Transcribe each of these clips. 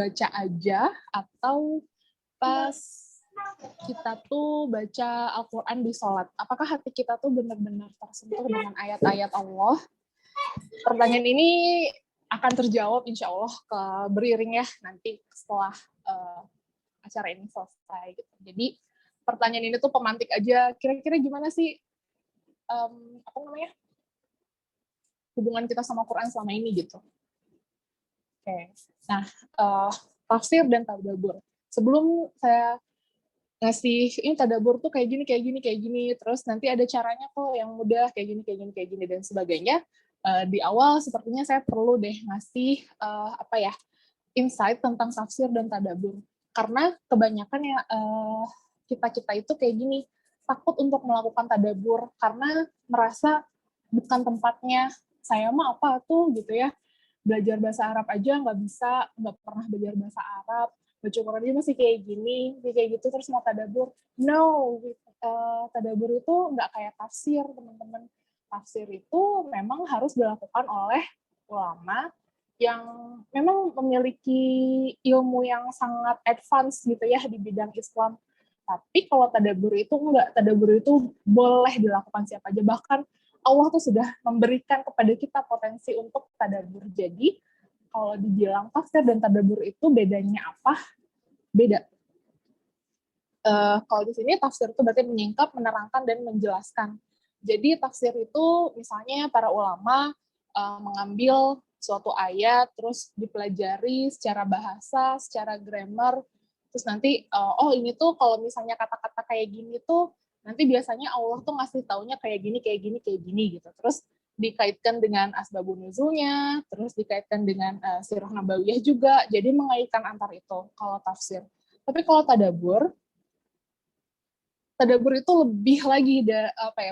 baca aja atau pas kita tuh baca Al-Quran di sholat? Apakah hati kita tuh benar-benar tersentuh dengan ayat-ayat Allah? Pertanyaan ini akan terjawab insya Allah beriring ya nanti setelah acara ini selesai. Gitu. Jadi pertanyaan ini tuh pemantik aja. Kira-kira gimana sih hubungan kita sama Quran selama ini gitu? Oke. Nah, tafsir dan tadabbur. Sebelum saya ngasih ini tadabbur tuh kayak gini, terus nanti ada caranya kok yang mudah kayak gini dan sebagainya. Di awal sepertinya saya perlu deh ngasih insight tentang tafsir dan tadabbur. Karena kebanyakan ya kita itu kayak gini, takut untuk melakukan tadabbur karena merasa bukan tempatnya. Saya mah apa tuh gitu ya, belajar bahasa Arab aja nggak bisa, nggak pernah belajar bahasa Arab, baca Quran aja masih kayak gini, kayak gitu, terus mau tadabbur. No, tadabbur itu nggak kayak tafsir, teman-teman. Tafsir itu memang harus dilakukan oleh ulama yang memang memiliki ilmu yang sangat advance gitu ya di bidang Islam. Tapi kalau tadabbur itu enggak, tadabbur itu boleh dilakukan siapa aja, bahkan Allah tuh sudah memberikan kepada kita potensi untuk tadabbur. Jadi kalau dibilang tafsir dan tadabbur itu bedanya apa? Beda. Kalau di sini tafsir itu berarti menyingkap, menerangkan, dan menjelaskan. Jadi tafsir itu misalnya para ulama mengambil suatu ayat, terus dipelajari secara bahasa, secara grammar, terus nanti, ini tuh kalau misalnya kata-kata kayak gini tuh, nanti biasanya Allah tuh ngasih taunya kayak gini gitu. Terus dikaitkan dengan asbabun nuzulnya, terus dikaitkan dengan sirah nabawiyah juga, jadi mengaitkan antar itu kalau tafsir. Tapi kalau tadabbur itu lebih lagi,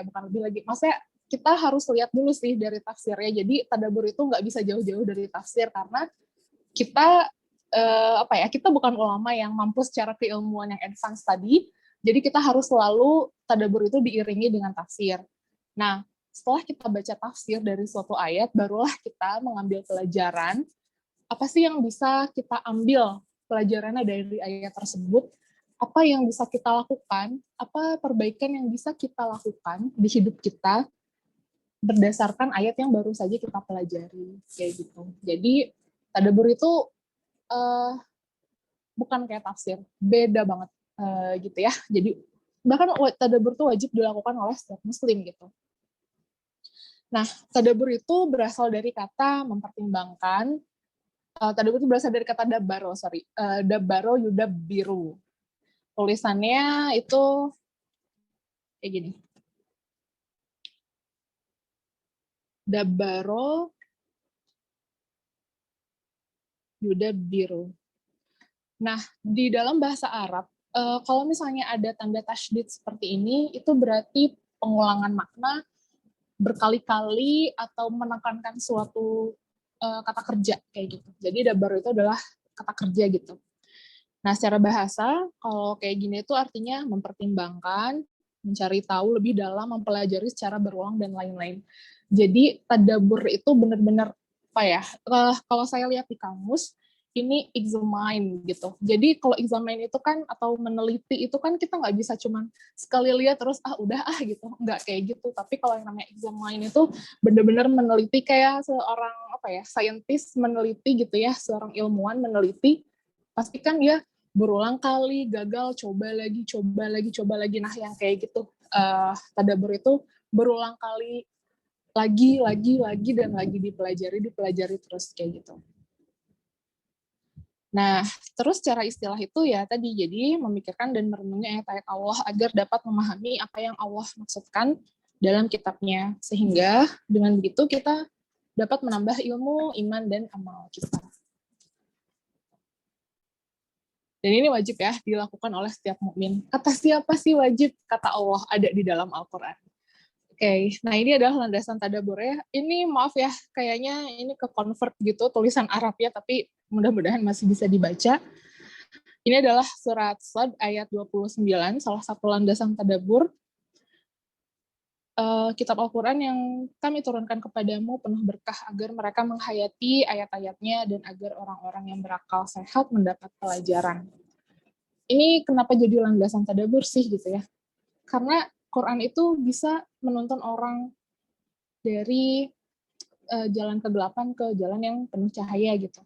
bukan lebih lagi, maksudnya kita harus lihat dulu sih dari tafsirnya. Jadi tadabbur itu nggak bisa jauh-jauh dari tafsir karena kita kita bukan ulama yang mampu secara keilmuan yang advance tadi. Jadi kita harus selalu tadabbur itu diiringi dengan tafsir. Nah, setelah kita baca tafsir dari suatu ayat, barulah kita mengambil pelajaran apa sih yang bisa kita ambil pelajarannya dari ayat tersebut, apa yang bisa kita lakukan, apa perbaikan yang bisa kita lakukan di hidup kita berdasarkan ayat yang baru saja kita pelajari, kayak gitu. Jadi tadabbur itu bukan kayak tafsir, beda banget gitu ya. Jadi bahkan tadabbur itu wajib dilakukan oleh setiap muslim gitu. Nah, tadabbur itu berasal dari kata mempertimbangkan. Tadabbur itu berasal dari kata dabbaro, dabbaro yudabbiru. Tulisannya itu kayak gini. Dabbaro yudabbiru. Nah, di dalam bahasa Arab, kalau misalnya ada tanda tasydid seperti ini, itu berarti pengulangan makna berkali-kali atau menekankan suatu kata kerja kayak gitu. Jadi dabbaro itu adalah kata kerja gitu. Nah, secara bahasa, kalau kayak gini itu artinya mempertimbangkan, mencari tahu lebih dalam, mempelajari secara berulang, dan lain-lain. Jadi, tadabbur itu benar-benar, kalau saya lihat di kamus, ini examine gitu. Jadi, kalau examine itu kan, atau meneliti itu kan kita nggak bisa cuman sekali lihat terus, udah gitu. Nggak kayak gitu. Tapi kalau yang namanya examine itu benar-benar meneliti kayak seorang, scientist meneliti gitu ya, seorang ilmuwan meneliti, pastikan dia berulang kali, gagal, coba lagi. Nah, yang kayak gitu, tadabbur itu berulang kali, lagi, dan lagi dipelajari terus kayak gitu. Nah, terus secara istilah itu ya tadi, jadi memikirkan dan merenungi ayat-ayat Allah agar dapat memahami apa yang Allah maksudkan dalam kitabnya. Sehingga dengan begitu kita dapat menambah ilmu, iman, dan amal kita. Dan ini wajib ya dilakukan oleh setiap mukmin. Kata siapa sih wajib? Kata Allah, ada di dalam Al-Quran. Oke, nah ini adalah landasan tadabburnya. Ini maaf ya, kayaknya ini ke-convert gitu tulisan Arabnya, tapi mudah-mudahan masih bisa dibaca. Ini adalah surat Sad ayat 29, salah satu landasan tadabbur. kitab Al-Quran yang kami turunkan kepadamu penuh berkah agar mereka menghayati ayat-ayatnya dan agar orang-orang yang berakal sehat mendapat pelajaran. Ini kenapa jadi landasan tadabbur sih gitu ya? Karena Quran itu bisa menuntun orang dari jalan kegelapan ke jalan yang penuh cahaya gitu.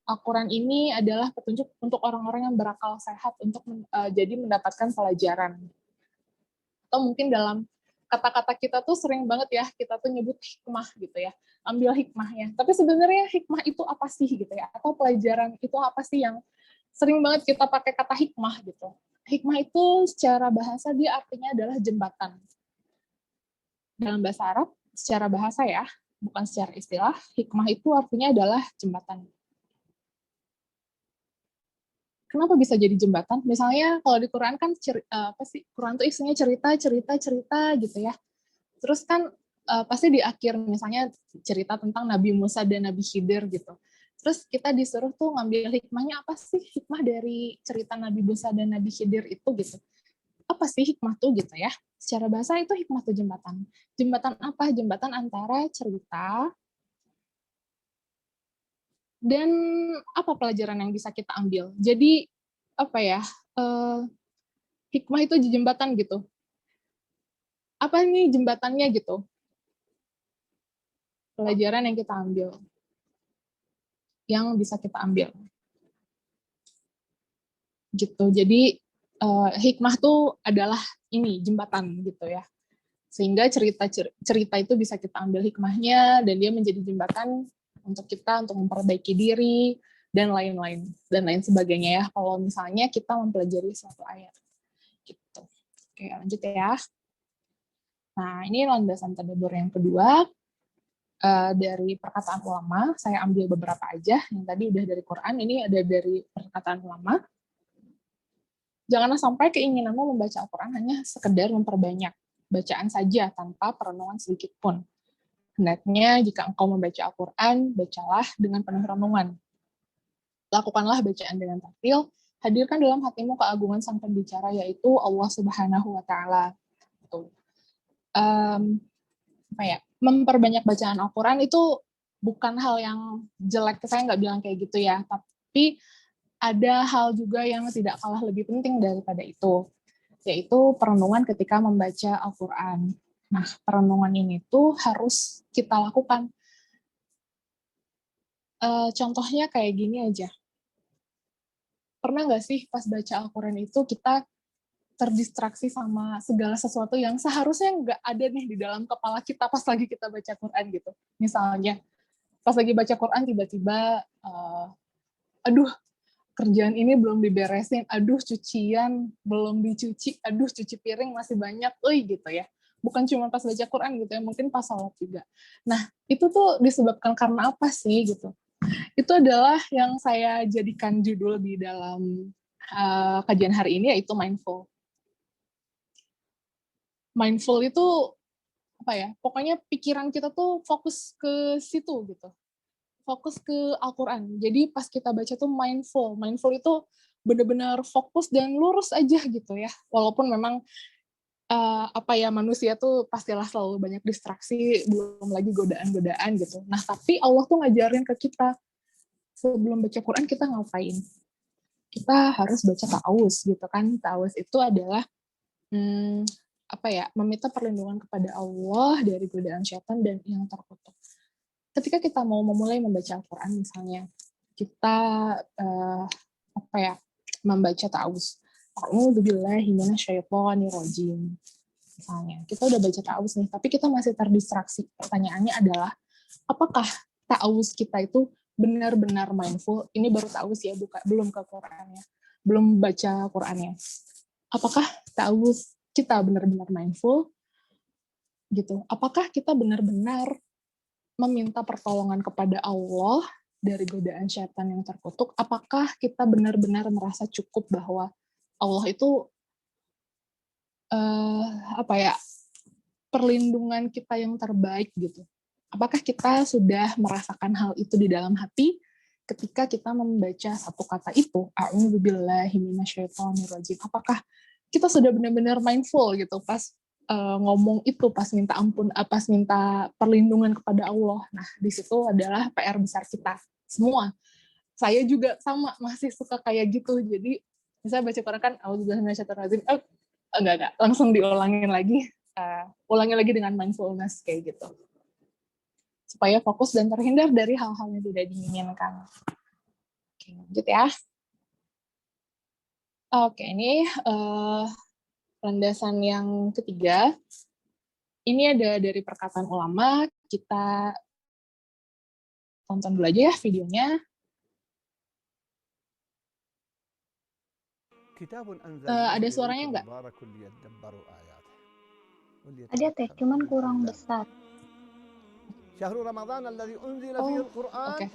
Al-Quran ini adalah petunjuk untuk orang-orang yang berakal sehat untuk jadi mendapatkan pelajaran. Atau mungkin dalam kata-kata kita tuh sering banget ya, kita tuh nyebut hikmah gitu ya, ambil hikmahnya. Tapi sebenarnya hikmah itu apa sih gitu ya, atau pelajaran itu apa sih yang sering banget kita pakai kata hikmah gitu. Hikmah itu secara bahasa dia artinya adalah jembatan. Dalam bahasa Arab, secara bahasa ya, bukan secara istilah, hikmah itu artinya adalah jembatan. Kenapa bisa jadi jembatan? Misalnya kalau di Quran kan Quran itu isinya cerita gitu ya. Terus kan pasti di akhir misalnya cerita tentang Nabi Musa dan Nabi Khidir gitu. Terus kita disuruh tuh ngambil hikmahnya, apa sih hikmah dari cerita Nabi Musa dan Nabi Khidir itu gitu. Apa sih hikmah tuh gitu ya. Secara bahasa itu hikmah tuh jembatan. Jembatan apa? Jembatan antara cerita dan apa pelajaran yang bisa kita ambil. Jadi apa ya, hikmah itu di jembatan gitu. Apa nih jembatannya gitu? Pelajaran yang kita ambil, yang bisa kita ambil gitu. Jadi hikmah tuh adalah ini jembatan gitu ya. Sehingga cerita itu bisa kita ambil hikmahnya dan dia menjadi jembatan untuk kita untuk memperbaiki diri dan lain-lain dan lain sebagainya ya. Kalau misalnya kita mempelajari suatu ayat gitu. Oke, lanjut ya. Nah, ini landasan tadabbur yang kedua. Dari perkataan ulama, saya ambil beberapa aja. Yang tadi udah dari Quran, ini ada dari perkataan ulama. Janganlah sampai keinginanmu membaca Al-Quran hanya sekedar memperbanyak bacaan saja tanpa perenungan sedikit pun. Hendaknya jika engkau membaca Al-Quran, bacalah dengan penuh renungan. Lakukanlah bacaan dengan tartil, hadirkan dalam hatimu keagungan sang pembicara, yaitu Allah Subhanahu wa Ta'ala. Memperbanyak bacaan Al-Quran itu bukan hal yang jelek, saya nggak bilang kayak gitu ya, tapi ada hal juga yang tidak kalah lebih penting daripada itu, yaitu perenungan ketika membaca Al-Quran. Nah, perenungan ini tuh harus kita lakukan. Contohnya kayak gini aja. Pernah nggak sih pas baca Al-Quran itu kita terdistraksi sama segala sesuatu yang seharusnya nggak ada nih di dalam kepala kita pas lagi kita baca Quran gitu. Misalnya, pas lagi baca Quran tiba-tiba, aduh kerjaan ini belum diberesin, aduh cucian belum dicuci, aduh cuci piring masih banyak, gitu ya. Bukan cuma pas baca Quran gitu ya, mungkin pas sholat juga. Nah, itu tuh disebabkan karena apa sih gitu? Itu adalah yang saya jadikan judul di dalam kajian hari ini, yaitu mindful. Mindful itu apa ya? Pokoknya pikiran kita tuh fokus ke situ gitu. Fokus ke Al-Quran. Jadi pas kita baca tuh mindful. Mindful itu benar-benar fokus dan lurus aja gitu ya. Walaupun memang manusia tuh pastilah selalu banyak distraksi, belum lagi godaan-godaan gitu. Nah, tapi Allah tuh ngajarin ke kita sebelum baca Quran kita ngapain? Kita harus baca ta'awuz gitu kan. Ta'awuz itu adalah meminta perlindungan kepada Allah dari godaan syaitan dan yang terkutuk. Ketika kita mau memulai membaca Al-Quran misalnya, kita membaca ta'awuz. A'udzubillahi minasyaitonirrajim. Misalnya, kita udah baca ta'awuz nih, tapi kita masih terdistraksi. Pertanyaannya adalah, apakah ta'awuz kita itu benar-benar mindful? Ini baru ta'awuz ya, belum ke Qurannya. Belum baca Qurannya. Apakah ta'awuz kita benar-benar mindful? Gitu. Apakah kita benar-benar meminta pertolongan kepada Allah dari godaan syaitan yang terkutuk? Apakah kita benar-benar merasa cukup bahwa Allah itu perlindungan kita yang terbaik gitu? Apakah kita sudah merasakan hal itu di dalam hati ketika kita membaca satu kata itu, a'udzubillahi minasyaitonirrajim? Apakah kita sudah benar-benar mindful gitu pas ngomong itu pas minta ampun, pas minta perlindungan kepada Allah. Nah, di situ adalah PR besar kita semua. Saya juga sama, masih suka kayak gitu. Jadi, misalnya baca Quran kan, auzubillahi minasyaitonirrajim, enggak, langsung diulangin lagi, ulangi lagi dengan mindfulness kayak gitu. Supaya fokus dan terhindar dari hal-hal yang tidak diinginkan. Oke, lanjut ya. Oke, ini landasan yang ketiga. Ini ada dari perkataan ulama, kita tonton dulu aja ya videonya. Ada suaranya nggak? Ada teh, cuman kurang besar. Oke,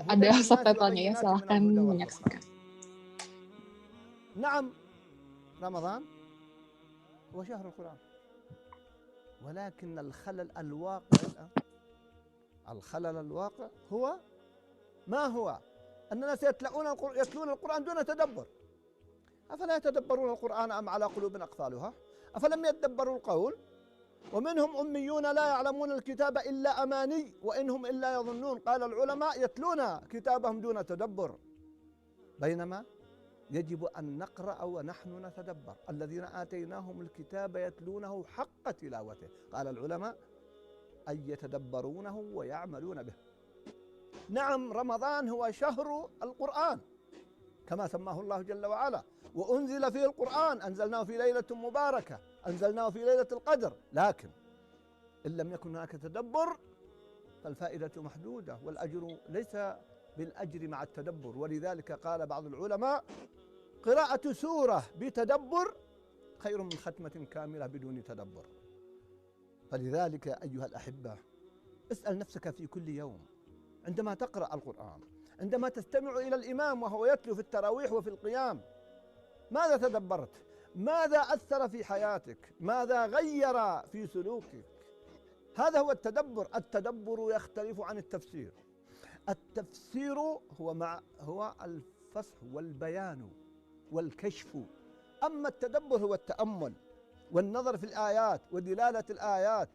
ada subtitlenya ya, silahkan menyaksikan. نعم رمضان هو شهر القرآن ولكن الخلل الواقع الآن الخلل الواقع هو ما هو أن الناس يتلون القرآن دون تدبر أفلا يتدبرون القرآن أم على قلوب أقفالها أفلم يتدبروا القول ومنهم أميون لا يعلمون الكتاب إلا أماني وإنهم إلا يظنون قال العلماء يتلون كتابهم دون تدبر بينما يجب أن نقرأ ونحن نتدبر الذين آتيناهم الكتاب يتلونه حق تلاوته قال العلماء أي يتدبرونه ويعملون به. نعم رمضان هو شهر القرآن كما سماه الله جل وعلا وأنزل فيه القرآن أنزلناه في ليلة مباركة أنزلناه في ليلة القدر لكن إن لم يكن هناك تدبر فالفائدة محدودة والأجر ليس بالأجر مع التدبر ولذلك قال بعض العلماء قراءة سورة بتدبر خير من ختمة كاملة بدون تدبر. فلذلك أيها الأحبة اسأل نفسك في كل يوم عندما تقرأ القرآن عندما تستمع إلى الإمام وهو يتلو في التراويح وفي القيام ماذا تدبرت؟ ماذا أثر في حياتك؟ ماذا غير في سلوكك؟ هذا هو التدبر. التدبر يختلف عن التفسير. التفسير هو الفصح والبيان والكشف أما التدبر هو التأمل والنظر في الآيات ودلالة الآيات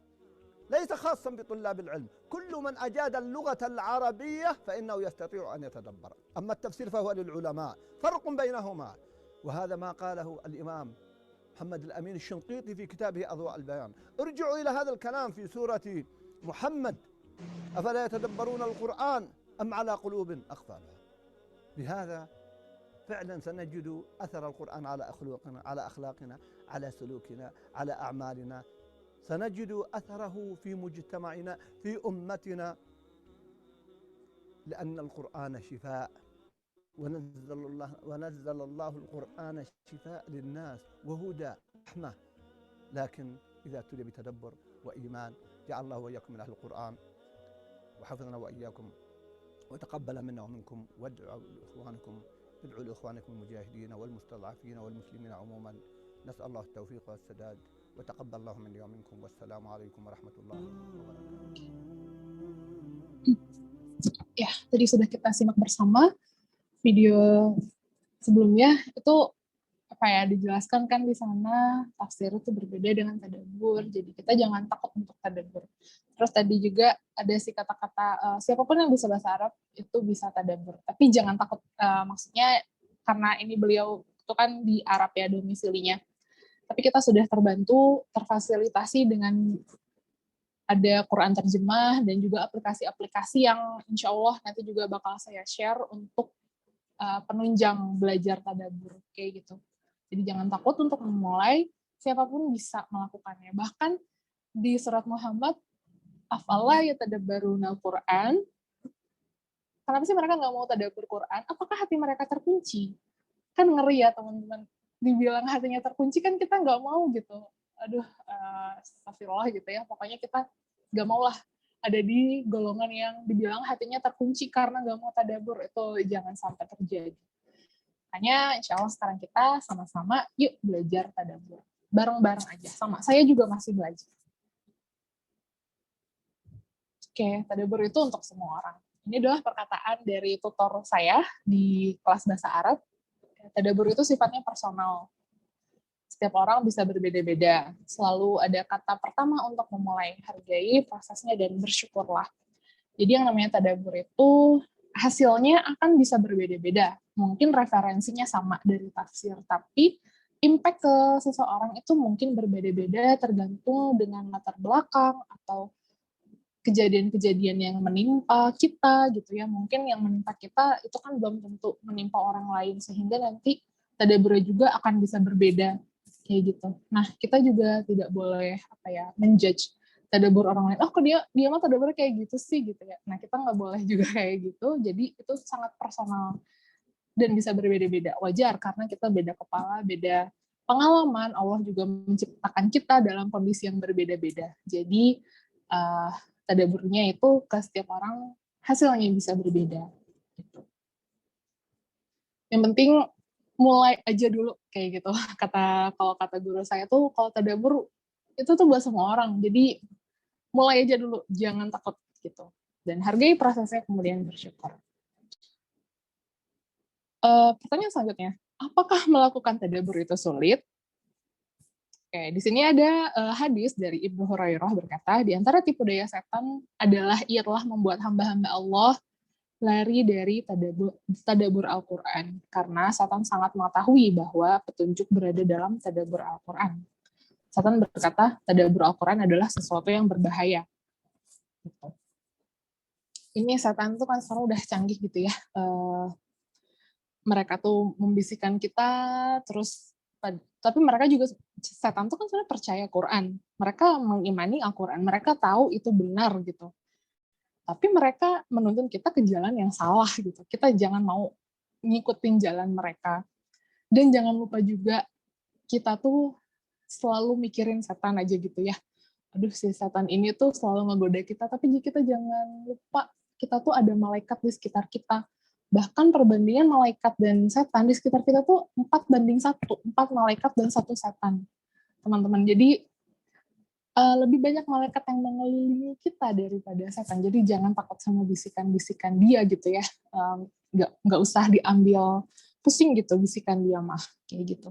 ليس خاصا بطلاب العلم كل من أجاد اللغة العربية فإنه يستطيع أن يتدبر أما التفسير فهو للعلماء فرق بينهما وهذا ما قاله الإمام محمد الأمين الشنقيطي في كتابه أضواء البيان ارجعوا إلى هذا الكلام في سورة محمد أفلا يتدبرون القرآن أم على قلوب أقفالها. بهذا فعلا سنجد أثر القرآن على أخلاقنا على سلوكنا على أعمالنا سنجد أثره في مجتمعنا في أمتنا لأن القرآن شفاء ونزل الله القرآن شفاء للناس وهدى رحمة لكن إذا تلي بتدبر وإيمان جعل الله وإياكم من أهل القرآن وحفظنا وإياكم وتقبل منا ومنكم وادعوا لإخوانكم المجاهدين والمستضعفين والمسلمين عموما نسأل الله التوفيق والسداد وتقبل الله مني ومنكم والسلام عليكم ورحمة الله وبركاته. Ya, tadi sudah kita simak bersama video sebelumnya itu apa ya dijelaskan kan di sana tafsir itu berbeda dengan tadabbur. Jadi kita jangan takut untuk tadabbur. Terus tadi juga ada si kata-kata siapapun yang bisa bahasa Arab itu bisa tadabbur. Tapi jangan takut maksudnya karena ini beliau itu kan di Arab ya domisilinya. Tapi kita sudah terbantu, terfasilitasi dengan ada Quran terjemah dan juga aplikasi-aplikasi yang insya Allah nanti juga bakal saya share untuk penunjang belajar tadabbur kayak gitu. Jadi jangan takut untuk memulai, siapapun bisa melakukannya. Bahkan di surat Muhammad, afala yatadabbaruna al-Quran, kenapa sih mereka nggak mau tadabbur Quran? Apakah hati mereka terkunci? Kan ngeri ya teman-teman. Dibilang hatinya terkunci kan kita nggak mau gitu. Aduh, astagfirullah gitu ya. Pokoknya kita nggak mau lah ada di golongan yang dibilang hatinya terkunci karena nggak mau tadabbur. Itu jangan sampai terjadi. Makanya insya Allah sekarang kita sama-sama yuk belajar tadabbur. Bareng-bareng aja. Sama, saya juga masih belajar. Oke, tadabbur itu untuk semua orang. Ini adalah perkataan dari tutor saya di kelas bahasa Arab. Tadabbur itu sifatnya personal. Setiap orang bisa berbeda-beda. Selalu ada kata pertama untuk memulai, hargai prosesnya dan bersyukurlah. Jadi yang namanya tadabbur itu hasilnya akan bisa berbeda-beda. Mungkin referensinya sama dari tafsir, tapi impact ke seseorang itu mungkin berbeda-beda tergantung dengan latar belakang atau kejadian-kejadian yang menimpa kita gitu ya. Mungkin yang menimpa kita itu kan belum tentu menimpa orang lain, sehingga nanti tadabbur juga akan bisa berbeda kayak gitu. Nah, kita juga tidak boleh menjudge tadabbur orang lain. Oh, kok dia mah tadabbur kayak gitu sih gitu ya. Nah, kita nggak boleh juga kayak gitu. Jadi itu sangat personal dan bisa berbeda-beda. Wajar karena kita beda kepala, beda pengalaman. Allah juga menciptakan kita dalam kondisi yang berbeda-beda. Jadi tadabburnya itu ke setiap orang hasilnya bisa berbeda. Gitu. Yang penting mulai aja dulu kayak gitu. Kalau kata guru saya tuh kalau tadabbur itu tuh buat semua orang. Jadi mulai aja dulu, jangan takut gitu. Dan hargai prosesnya kemudian bersyukur. Pertanyaan selanjutnya, apakah melakukan tadabbur itu sulit? Oke, di sini ada hadis dari Ibnu Hurairah berkata, di antara tipu daya setan adalah ia telah membuat hamba-hamba Allah lari dari tadabbur Al-Quran, karena setan sangat mengetahui bahwa petunjuk berada dalam tadabbur Al-Quran. Setan berkata, tadabbur Al-Quran adalah sesuatu yang berbahaya. Gitu. Ini setan tuh kan sekarang udah canggih gitu ya. Mereka tuh membisikkan kita, terus tapi mereka juga, setan tuh kan sebenarnya percaya Quran. Mereka mengimani Al-Quran, mereka tahu itu benar gitu. Tapi mereka menuntun kita ke jalan yang salah gitu. Kita jangan mau ngikutin jalan mereka. Dan jangan lupa juga kita tuh selalu mikirin setan aja gitu ya. Aduh, si setan ini tuh selalu ngegoda kita, tapi kita jangan lupa kita tuh ada malaikat di sekitar kita. Bahkan perbandingan malaikat dan setan di sekitar kita tuh 4:1, 4 malaikat dan 1 setan. Teman-teman, jadi lebih banyak malaikat yang mengelilingi kita daripada setan. Jadi jangan takut sama bisikan-bisikan dia gitu ya. Nggak usah diambil pusing gitu bisikan dia mah kayak gitu.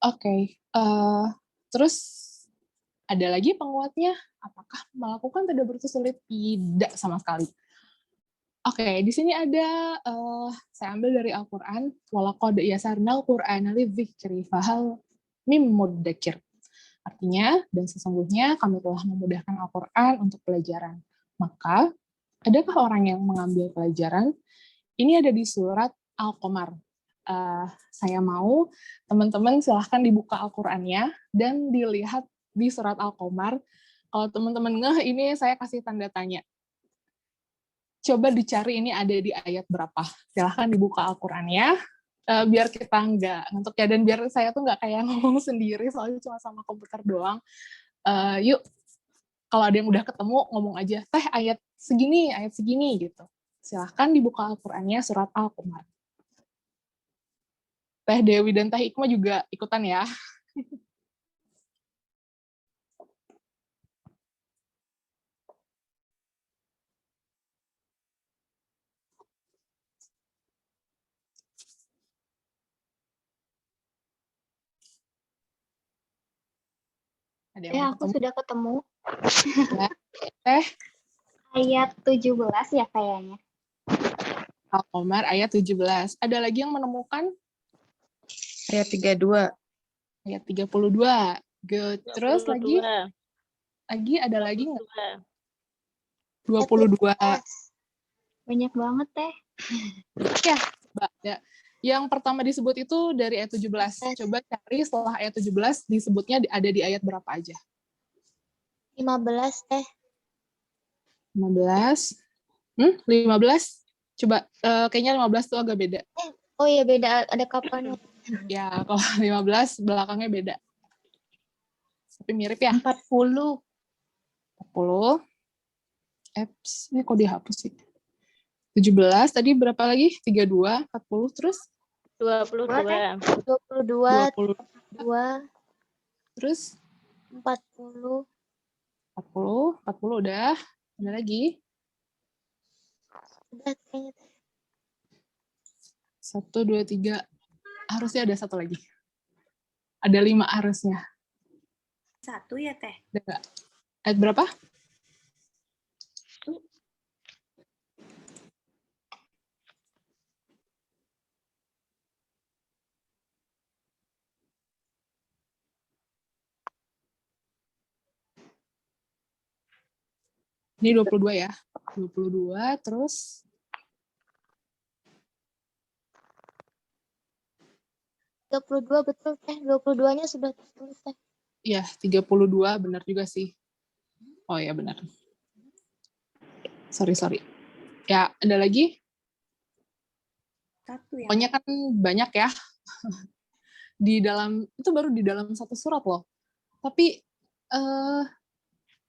Oke. Terus ada lagi penguatnya. Apakah melakukan tadabbur itu sulit? Tidak sama sekali. Oke, di sini ada saya ambil dari Al-Qur'an. Walaqad yasarnal Qur'ana lidzikri fahal mim muddakir. Artinya, dan sesungguhnya kami telah memudahkan Al-Quran untuk pelajaran. Maka, adakah orang yang mengambil pelajaran? Ini ada di surat Al-Qamar. Saya mau teman-teman silahkan dibuka Al-Qurannya dan dilihat di surat Al-Qamar. Kalau teman-teman ngeh, ini saya kasih tanda tanya. Coba dicari ini ada di ayat berapa. Silahkan dibuka Al-Qurannya. Biar kita nggak ngantuk ya, dan biar saya tuh nggak kayak ngomong sendiri soalnya cuma sama komputer doang. Yuk, kalau ada yang udah ketemu ngomong aja, teh ayat segini gitu. Silahkan dibuka Al-Qur'annya surat Al-Qamar. Teh Dewi dan Teh Ikma juga ikutan ya. Ada yang Aku sudah ketemu. Ya. Teh Ayat 17 ya kayaknya. Al-Qamar ayat 17. Ada lagi yang menemukan? Ayat 32. Ayat 32. Good. Terus lagi ada lagi nggak? 22. Banyak banget teh. Ya, ada. Yang pertama disebut itu dari ayat 17. Coba cari setelah ayat 17 disebutnya ada di ayat berapa aja. 15 teh. 15. 15? Coba, kayaknya 15 tuh agak beda. Oh iya beda, ada kapannya. Ya, kalau 15 belakangnya beda. Tapi mirip ya. 40. 40. Ini kok dihapus sih. 17, tadi berapa lagi? 32, 40, terus? 22. 22. Terus? 40. 40 udah. Ada lagi? Udah kayaknya. 1, 2, 3. Harusnya ada satu lagi. Ada 5 harusnya. 1 ya Teh? Ada nggak? Ayat berapa? Ini 22 ya. 22 terus 32 betul Teh. 22-nya sudah tertulis Teh. ya 32 benar juga sih. Oh ya benar. Sorry. Ya, ada lagi? 1 ya? Pokoknya kan banyak ya. Di dalam itu baru di dalam satu surat loh. Tapi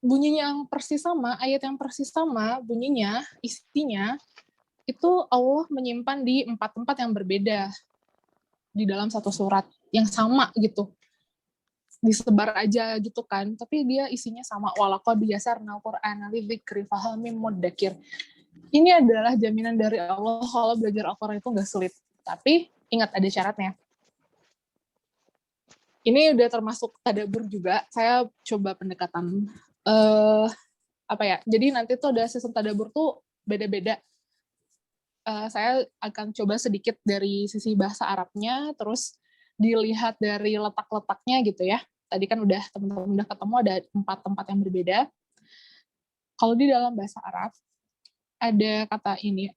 bunyinya yang persis sama, ayat yang persis sama, bunyinya, isinya itu Allah menyimpan di 4 tempat yang berbeda di dalam satu surat yang sama gitu. Disebar aja gitu kan, tapi dia isinya sama. Walaqad yasarnal Qur'ana lidzikri fahal mim muddakir. Ini adalah jaminan dari Allah kalau belajar Al-Quran itu nggak sulit. Tapi ingat ada syaratnya. Ini udah termasuk tadabbur juga. Saya coba pendekatan apa ya? Jadi nanti tuh ada sistem tadabbur tuh beda-beda. Saya akan coba sedikit dari sisi bahasa Arabnya, terus dilihat dari letak-letaknya gitu ya. Tadi kan udah teman-teman udah ketemu ada 4 tempat yang berbeda. Kalau di dalam bahasa Arab ada kata ini,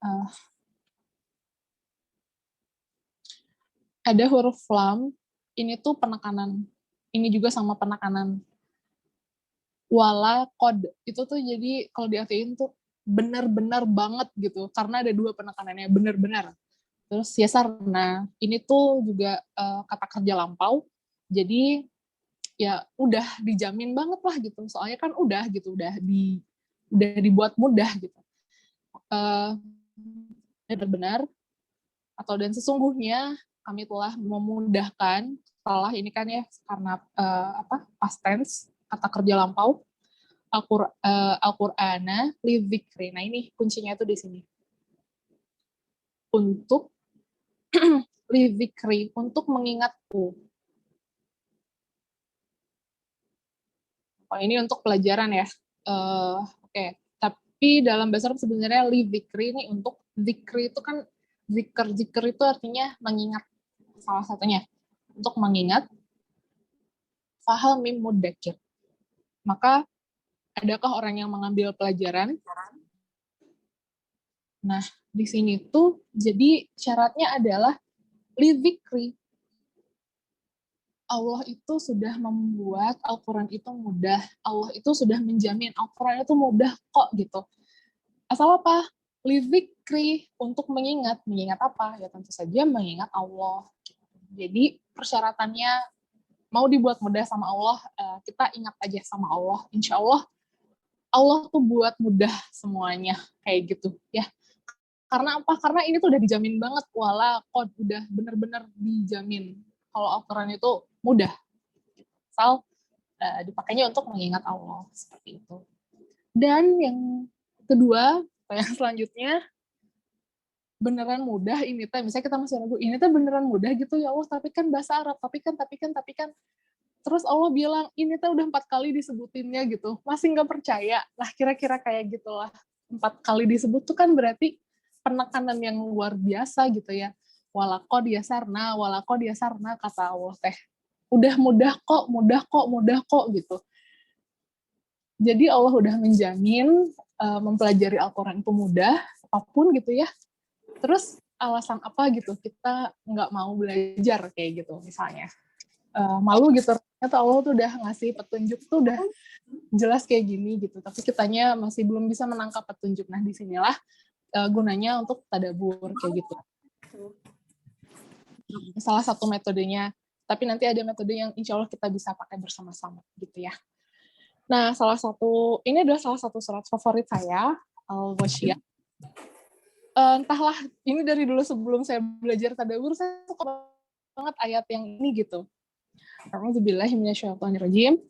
ada huruf lam, ini tuh penekanan. Ini juga sama penekanan. Wala kod, itu tuh jadi kalau diartiin tuh benar-benar banget gitu, karena ada 2 penekanannya, benar-benar. Terus yasarna, ini tuh juga kata kerja lampau, jadi ya udah dijamin banget lah gitu, soalnya kan udah gitu, udah dibuat mudah gitu. Benar-benar, atau dan sesungguhnya kami telah memudahkan, salah ini kan ya karena past tense, kata kerja lampau, Al-Qur'ana lidzikri. Nah ini kuncinya tuh di sini. Untuk lidzikri, untuk mengingatku. Oh, ini untuk pelajaran ya. Oke. Tapi dalam bahasa Arab sebenarnya lidzikri ini untuk zikri itu kan zikr itu artinya mengingat, salah satunya untuk mengingat. Fahal mim muddakir. Maka adakah orang yang mengambil pelajaran? Nah, di sini tuh jadi syaratnya adalah lidzikri. Allah itu sudah membuat Al-Quran itu mudah. Allah itu sudah menjamin Al-Quran itu mudah kok gitu. Asal apa? Lidzikri, untuk mengingat. Mengingat apa? Ya tentu saja mengingat Allah. Jadi persyaratannya mau dibuat mudah sama Allah, kita ingat aja sama Allah. Insya Allah, Allah tuh buat mudah semuanya. Kayak gitu ya. Karena apa? Karena ini tuh udah dijamin banget. Wala kod, udah bener-bener dijamin. Kalau Al-Quran itu mudah. Asal dipakainya untuk mengingat Allah. Seperti itu. Dan yang kedua, yang selanjutnya, beneran mudah ini teh. Misalnya kita masih ragu, ini teh beneran mudah gitu ya Allah, tapi kan bahasa Arab, tapi kan. Terus Allah bilang, ini teh udah 4 kali disebutinnya gitu. Masih nggak percaya. Lah kira-kira kayak gitulah. 4 kali disebut tuh kan berarti penekanan yang luar biasa gitu ya. Walaqad yasarna kata Allah teh. Udah mudah kok gitu. Jadi Allah udah menjamin mempelajari Al-Quran itu mudah, apapun gitu ya. Terus alasan apa gitu kita nggak mau belajar kayak gitu misalnya. Malu gitu, ternyata Allah tuh udah ngasih petunjuk tuh udah jelas kayak gini gitu. Tapi kitanya masih belum bisa menangkap petunjuk. Nah disinilah gunanya untuk tadabbur kayak gitu. Salah satu metodenya, tapi nanti ada metode yang insya Allah kita bisa pakai bersama-sama gitu ya. Nah, ini adalah salah satu surat favorit saya, Al-Ghasyiyah. Entahlah, ini dari dulu sebelum saya belajar tadabbur, saya suka banget ayat yang ini gitu. A'udzubillahi minasyaitonirrajim.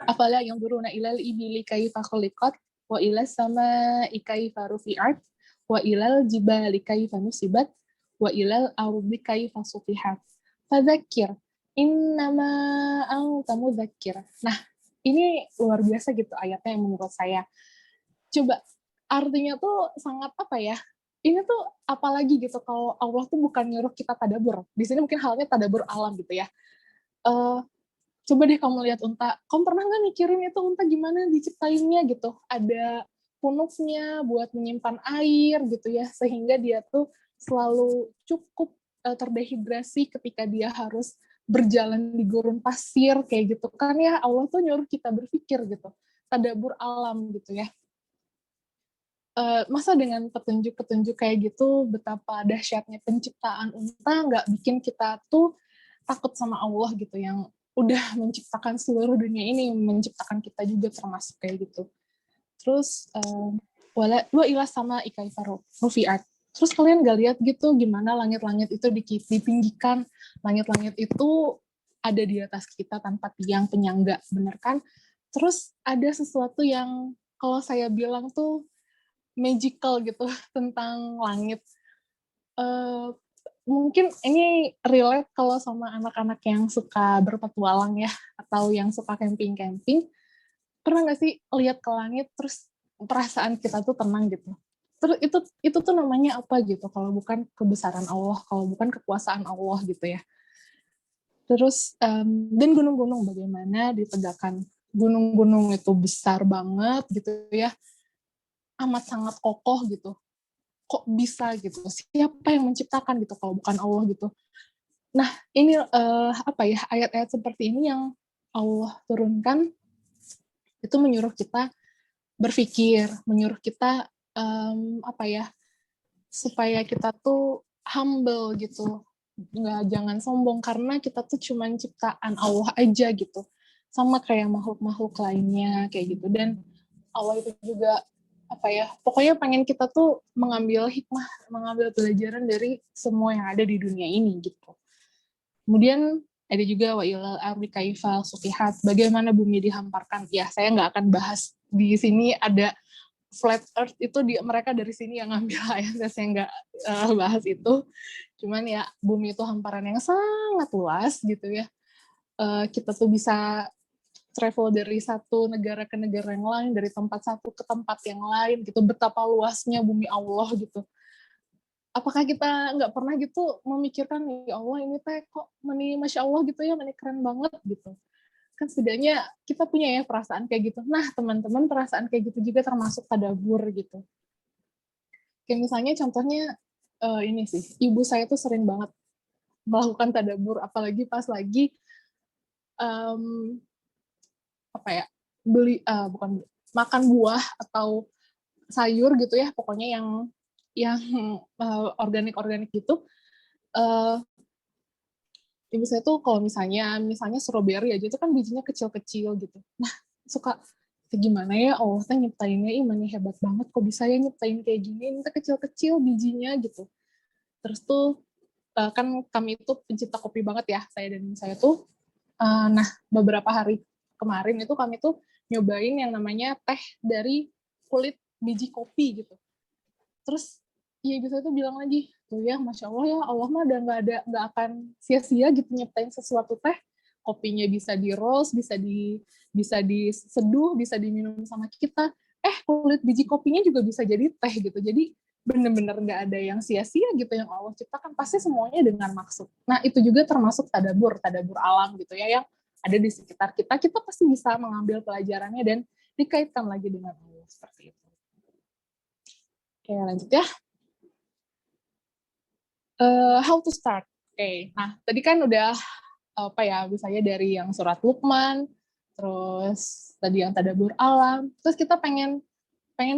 Afala yanzuruna ilal ibili kaifa khuliqat wa ilas samaa'i kaifa rufi'at wa ilal jibali kaifa nusibat wa ilal ardi kaifa sutihat. Fadzakir Innama anta mudzakir. Nah, ini luar biasa gitu ayatnya yang menurut saya. Coba artinya tuh sangat apa ya? Ini tuh apalagi gitu kalau Allah tuh bukan nyuruh kita tadabur. Di sini mungkin halnya tadabur alam gitu ya. Eh, coba deh kamu lihat unta. Kamu pernah nggak mikirin itu unta gimana diciptainnya gitu? Ada punuknya buat menyimpan air gitu ya, sehingga dia tuh selalu cukup terdehidrasi ketika dia harus berjalan di gurun pasir kayak gitu kan ya. Allah tuh nyuruh kita berpikir gitu, tadabur alam gitu ya. Masa dengan petunjuk-petunjuk kayak gitu, betapa dahsyatnya penciptaan unta nggak bikin kita tuh takut sama Allah gitu, yang udah menciptakan seluruh dunia ini, menciptakan kita juga termasuk kayak gitu. Terus wa ila sama ikai rufiat. Terus kalian gak lihat gitu gimana langit-langit itu ditinggikan, langit-langit itu ada di atas kita tanpa tiang penyangga, bener kan? Terus ada sesuatu yang kalau saya bilang tuh magical gitu tentang langit. Mungkin ini relate kalau sama anak-anak yang suka berpetualang ya, atau yang suka camping-camping. Pernah nggak sih lihat ke langit terus perasaan kita tuh tenang gitu? Terus itu tuh namanya apa gitu? Kalau bukan kebesaran Allah, kalau bukan kekuasaan Allah gitu ya. Terus dan gunung-gunung bagaimana ditegakkan? Gunung-gunung itu besar banget gitu ya, amat sangat kokoh gitu. Kok bisa gitu? Siapa yang menciptakan gitu kalau bukan Allah gitu? Nah, ini apa ya, ayat-ayat seperti ini yang Allah turunkan itu menyuruh kita berpikir, menyuruh kita apa ya, supaya kita tuh humble gitu, jangan sombong karena kita tuh cuman ciptaan Allah aja gitu, sama kayak makhluk-makhluk lainnya kayak gitu. Dan Allah itu juga apa ya, pokoknya pengen kita tuh mengambil hikmah, mengambil pelajaran dari semua yang ada di dunia ini gitu. Kemudian ada juga wa ilal ardi kaifa sufihat, bagaimana bumi dihamparkan. Ya, saya nggak akan bahas di sini, ada flat earth itu mereka dari sini yang ngambil ayatnya, saya nggak bahas itu. Cuman ya bumi itu hamparan yang sangat luas gitu ya. Kita tuh bisa travel dari satu negara ke negara yang lain, dari tempat satu ke tempat yang lain gitu. Betapa luasnya bumi Allah gitu. Apakah kita nggak pernah gitu memikirkan, ya Allah ini teh kok meni masya Allah gitu ya, meni keren banget gitu. Kan setidaknya kita punya ya perasaan kayak gitu. Nah teman-teman, perasaan kayak gitu juga termasuk tadabur gitu. Kayak misalnya contohnya ini sih, ibu saya tuh sering banget melakukan tadabur, apalagi pas lagi apa ya, bukan makan buah atau sayur gitu ya, pokoknya yang organik-organik gitu. Uh, Ibu saya tuh kalau misalnya strawberry aja itu kan bijinya kecil-kecil gitu. Nah, suka gimana ya Allah teh nyiptainnya, ini hebat banget kok bisa ya nyiptain kayak gini, ini kecil-kecil bijinya gitu. Terus tuh kan kami itu pencinta kopi banget ya, saya tuh. Nah, beberapa hari kemarin itu kami tuh nyobain yang namanya teh dari kulit biji kopi gitu. Terus ya ibu saya tuh bilang lagi, tuh ya masya Allah ya, Allah mah udah nggak akan sia-sia gitu nyiptain sesuatu teh. Kopinya bisa di roast, bisa diseduh, bisa diminum sama kita. Kulit biji kopinya juga bisa jadi teh gitu. Jadi bener-bener nggak ada yang sia-sia gitu yang Allah ciptakan, pasti semuanya dengan maksud. Nah itu juga termasuk tadabur alam gitu ya, yang ada di sekitar kita. Kita pasti bisa mengambil pelajarannya dan dikaitkan lagi dengan Allah seperti itu. Oke, lanjut ya. How to start. Oke, nah tadi kan udah apa ya, misalnya dari yang surat Luqman, terus tadi yang tadabur alam, terus kita pengen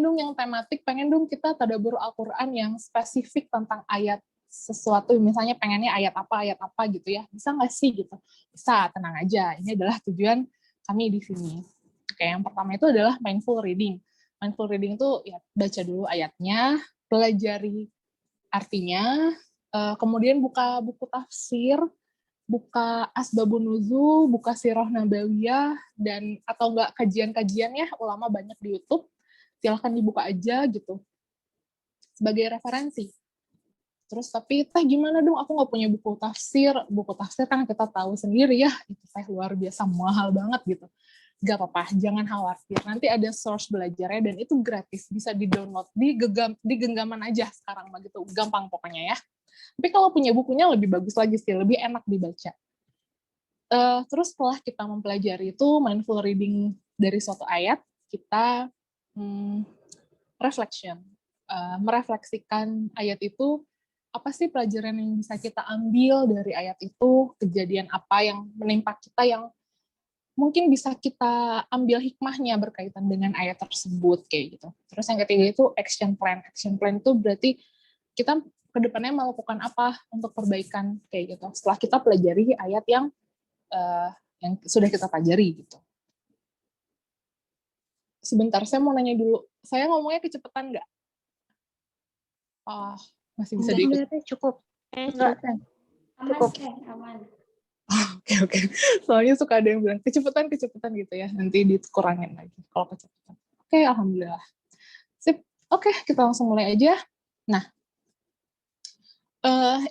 dong yang tematik, pengen dong kita tadabur Al-Quran yang spesifik tentang ayat sesuatu, misalnya pengennya ayat apa gitu ya, bisa nggak sih gitu? Bisa, tenang aja, ini adalah tujuan kami di sini. Oke, yang pertama itu adalah mindful reading. Mindful reading itu ya baca dulu ayatnya, pelajari artinya, kemudian buka buku tafsir, buka asbabun nuzul, buka sirah nabawiyah, dan atau enggak kajian-kajian ya, ulama banyak di YouTube, silahkan dibuka aja gitu sebagai referensi. Terus tapi teh gimana dong, aku nggak punya buku tafsir. Buku tafsir kan kita tahu sendiri ya, itu teh luar biasa mahal banget gitu. Gak apa-apa, jangan khawatir. Nanti ada source belajarnya dan itu gratis, bisa di-download di genggaman aja sekarang mah gitu, gampang pokoknya ya. Tapi kalau punya bukunya lebih bagus lagi sih, lebih enak dibaca. Terus setelah kita mempelajari itu mindful reading dari suatu ayat, kita reflection, merefleksikan ayat itu, apa sih pelajaran yang bisa kita ambil dari ayat itu, kejadian apa yang menimpa kita yang mungkin bisa kita ambil hikmahnya berkaitan dengan ayat tersebut, kayak gitu. Terus yang ketiga itu action plan. Action plan itu berarti kita ke depannya melakukan apa untuk perbaikan, kayak gitu. Setelah kita pelajari ayat yang sudah kita pelajari, gitu. Sebentar, saya mau nanya dulu. Saya ngomongnya kecepatan nggak? Oh, masih bisa diikut. Enggak, cukup. Enggak. Cukup. Aman. Oke. Soalnya suka ada yang bilang kecepatan gitu ya. Nanti dikurangin lagi kalau kecepatan. Oke, alhamdulillah. Sip. Oke, kita langsung mulai aja. Nah,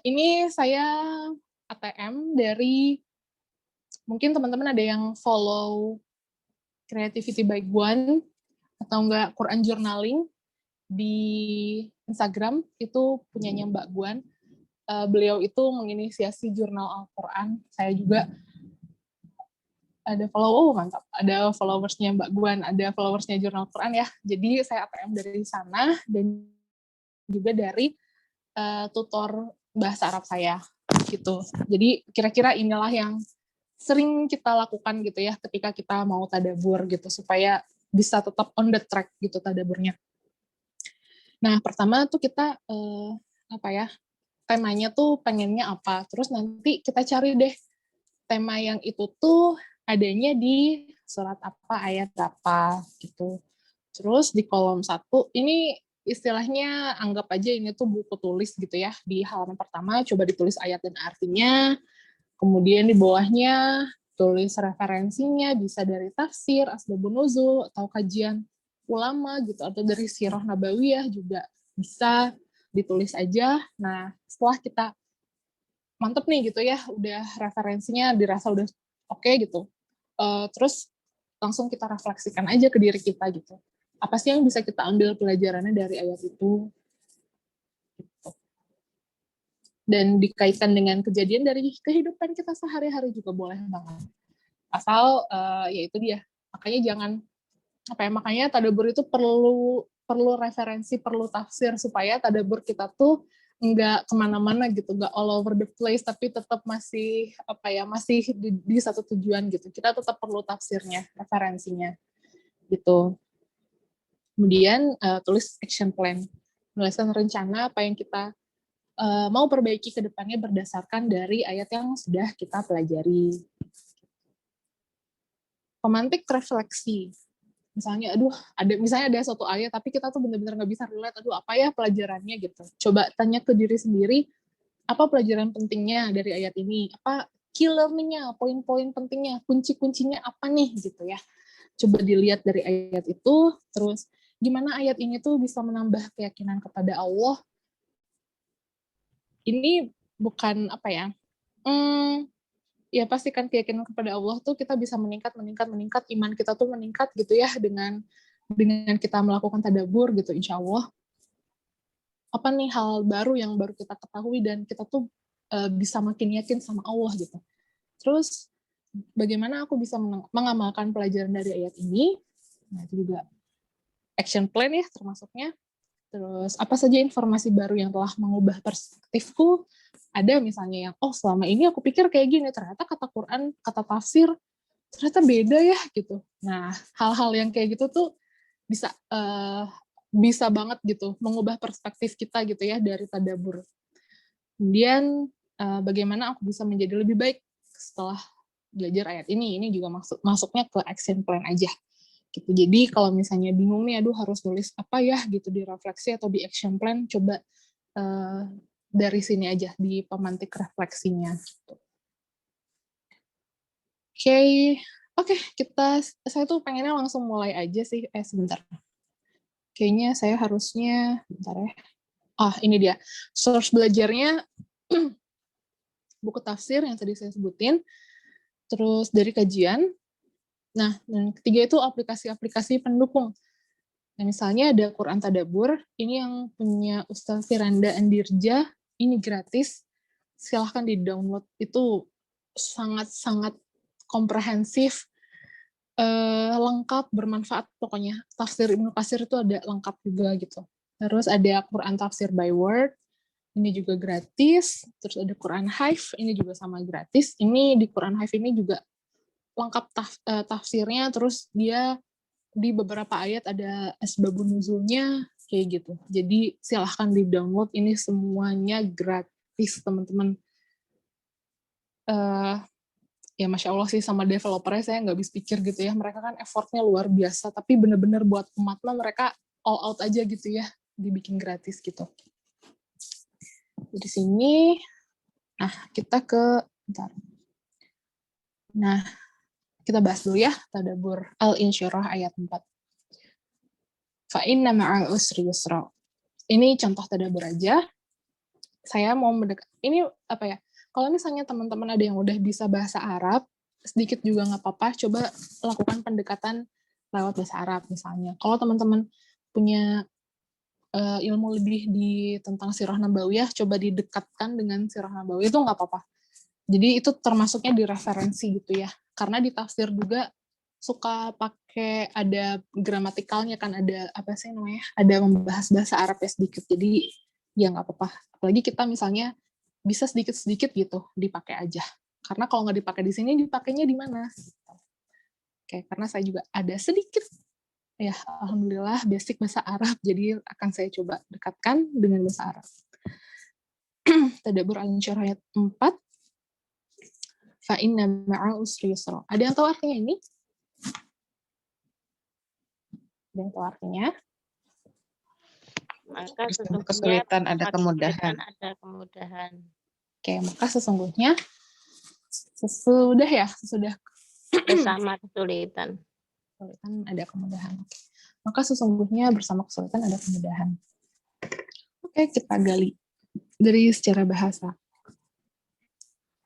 ini saya ATM dari, mungkin teman-teman ada yang follow Creativity by Guan atau enggak Quran Journaling di Instagram, itu punyanya Mbak Guan. Beliau itu menginisiasi jurnal Al-Quran. Saya juga ada mantap. Ada followersnya Mbak Guan, ada followersnya jurnal Al-Quran ya. Jadi saya ATM dari sana dan juga dari tutor bahasa Arab saya gitu. Jadi kira-kira inilah yang sering kita lakukan gitu ya ketika kita mau tadabur gitu, supaya bisa tetap on the track gitu tadaburnya. Nah, pertama tuh kita temanya tuh pengennya apa, terus nanti kita cari deh tema yang itu tuh adanya di surat apa, ayat apa gitu. Terus di kolom 1 ini istilahnya anggap aja ini tuh buku tulis gitu ya. Di halaman pertama coba ditulis ayat dan artinya, kemudian di bawahnya tulis referensinya, bisa dari tafsir, asbabun nuzul, atau kajian ulama gitu, atau dari sirah nabawiyah juga bisa ditulis aja. Nah, setelah kita mantep nih gitu ya, udah referensinya dirasa udah oke gitu, terus langsung kita refleksikan aja ke diri kita gitu. Apa sih yang bisa kita ambil pelajarannya dari ayat itu? Gitu. Dan dikaitkan dengan kejadian dari kehidupan kita sehari-hari juga boleh banget. Asal ya itu dia. Makanya jangan makanya tadabbur itu perlu referensi, perlu tafsir supaya tadabbur kita tuh nggak kemana-mana gitu, nggak all over the place, tapi tetap masih masih di satu tujuan gitu. Kita tetap perlu tafsirnya, referensinya gitu. Kemudian tulis action plan, menuliskan rencana apa yang kita mau perbaiki ke depannya berdasarkan dari ayat yang sudah kita pelajari. Pemantik refleksi. Misalnya, misalnya ada suatu ayat, tapi kita tuh benar-benar nggak bisa relate, apa ya pelajarannya gitu. Coba tanya ke diri sendiri, apa pelajaran pentingnya dari ayat ini? Apa key learning-nya, poin-poin pentingnya, kunci-kuncinya apa nih gitu ya. Coba dilihat dari ayat itu, terus gimana ayat ini tuh bisa menambah keyakinan kepada Allah. Ini bukan ya pastikan keyakinan kepada Allah tuh kita bisa meningkat, iman kita tuh meningkat gitu ya dengan kita melakukan tadabbur gitu, insya Allah. Apa nih hal baru yang baru kita ketahui dan kita tuh bisa makin yakin sama Allah gitu. Terus bagaimana aku bisa mengamalkan pelajaran dari ayat ini? Nah, itu juga action plan ya termasuknya. Terus apa saja informasi baru yang telah mengubah perspektifku? Ada misalnya yang, selama ini aku pikir kayak gini, ternyata kata Quran, kata tafsir, ternyata beda ya gitu. Nah, hal-hal yang kayak gitu tuh bisa banget gitu mengubah perspektif kita gitu ya dari tadabbur. Kemudian bagaimana aku bisa menjadi lebih baik setelah belajar ayat ini juga masuknya ke action plan aja gitu. Jadi kalau misalnya bingung nih, harus tulis apa ya gitu di refleksi atau di action plan, coba dari sini aja di pemantik refleksinya gitu. Oke, saya tuh pengennya langsung mulai aja sih. Sebentar. Kayaknya saya harusnya, bentar ya. Ini dia. Source belajarnya buku tafsir yang tadi saya sebutin, terus dari kajian. Nah, dan ketiga itu aplikasi-aplikasi pendukung. Nah, misalnya ada Quran Tadabbur, ini yang punya Ustaz Firanda Andirja, ini gratis, silahkan di-download, itu sangat-sangat komprehensif, lengkap, bermanfaat pokoknya. Tafsir Ibnu Katsir itu ada lengkap juga gitu. Terus ada Quran Tafsir by Word, ini juga gratis. Terus ada Quran Hive, ini juga sama gratis. Ini di Quran Hive ini juga lengkap tafsirnya, terus dia di beberapa ayat ada asbabun nuzulnya, kayak gitu. Jadi silahkan di-download, ini semuanya gratis, teman-teman. Ya Masya Allah sih sama developernya, saya nggak habis pikir gitu ya, mereka kan effortnya luar biasa, tapi bener-bener buat umat mereka all out aja gitu ya, dibikin gratis gitu. Di sini, nah kita bentar. Nah, kita bahas dulu ya, Tadabbur Al-Insyirah ayat 4. Fa'inna ma'al usri yusra. Ini contoh tadabbur aja. Saya mau ini apa ya, kalau misalnya teman-teman ada yang udah bisa bahasa Arab, sedikit juga nggak apa-apa, coba lakukan pendekatan lewat bahasa Arab misalnya. Kalau teman-teman punya ilmu lebih tentang Sirah Nabawiyah, coba didekatkan dengan Sirah Nabawiyah, itu nggak apa-apa. Jadi itu termasuknya di referensi gitu ya. Karena di tafsir juga suka pakai ada gramatikalnya kan, ada apa sih namanya? Ada membahas bahasa Arab ya sedikit. Jadi ya nggak apa-apa. Apalagi kita misalnya bisa sedikit-sedikit gitu dipakai aja. Karena kalau nggak dipakai di sini, dipakainya di mana? Oke, karena saya juga ada sedikit ya, alhamdulillah basic bahasa Arab, jadi akan saya coba dekatkan dengan bahasa Arab. Tadabbur Al-Insyirah ayat 4. Fa inna ma'al usri yusra. Ada yang tahu artinya ini? Ada yang tahu artinya? Maka Kesulitan ada kemudahan. Ada kemudahan. Oke, maka sesungguhnya sesudah Bersama kesulitan ada kemudahan. Maka sesungguhnya bersama kesulitan ada kemudahan. Oke, kita gali dari secara bahasa.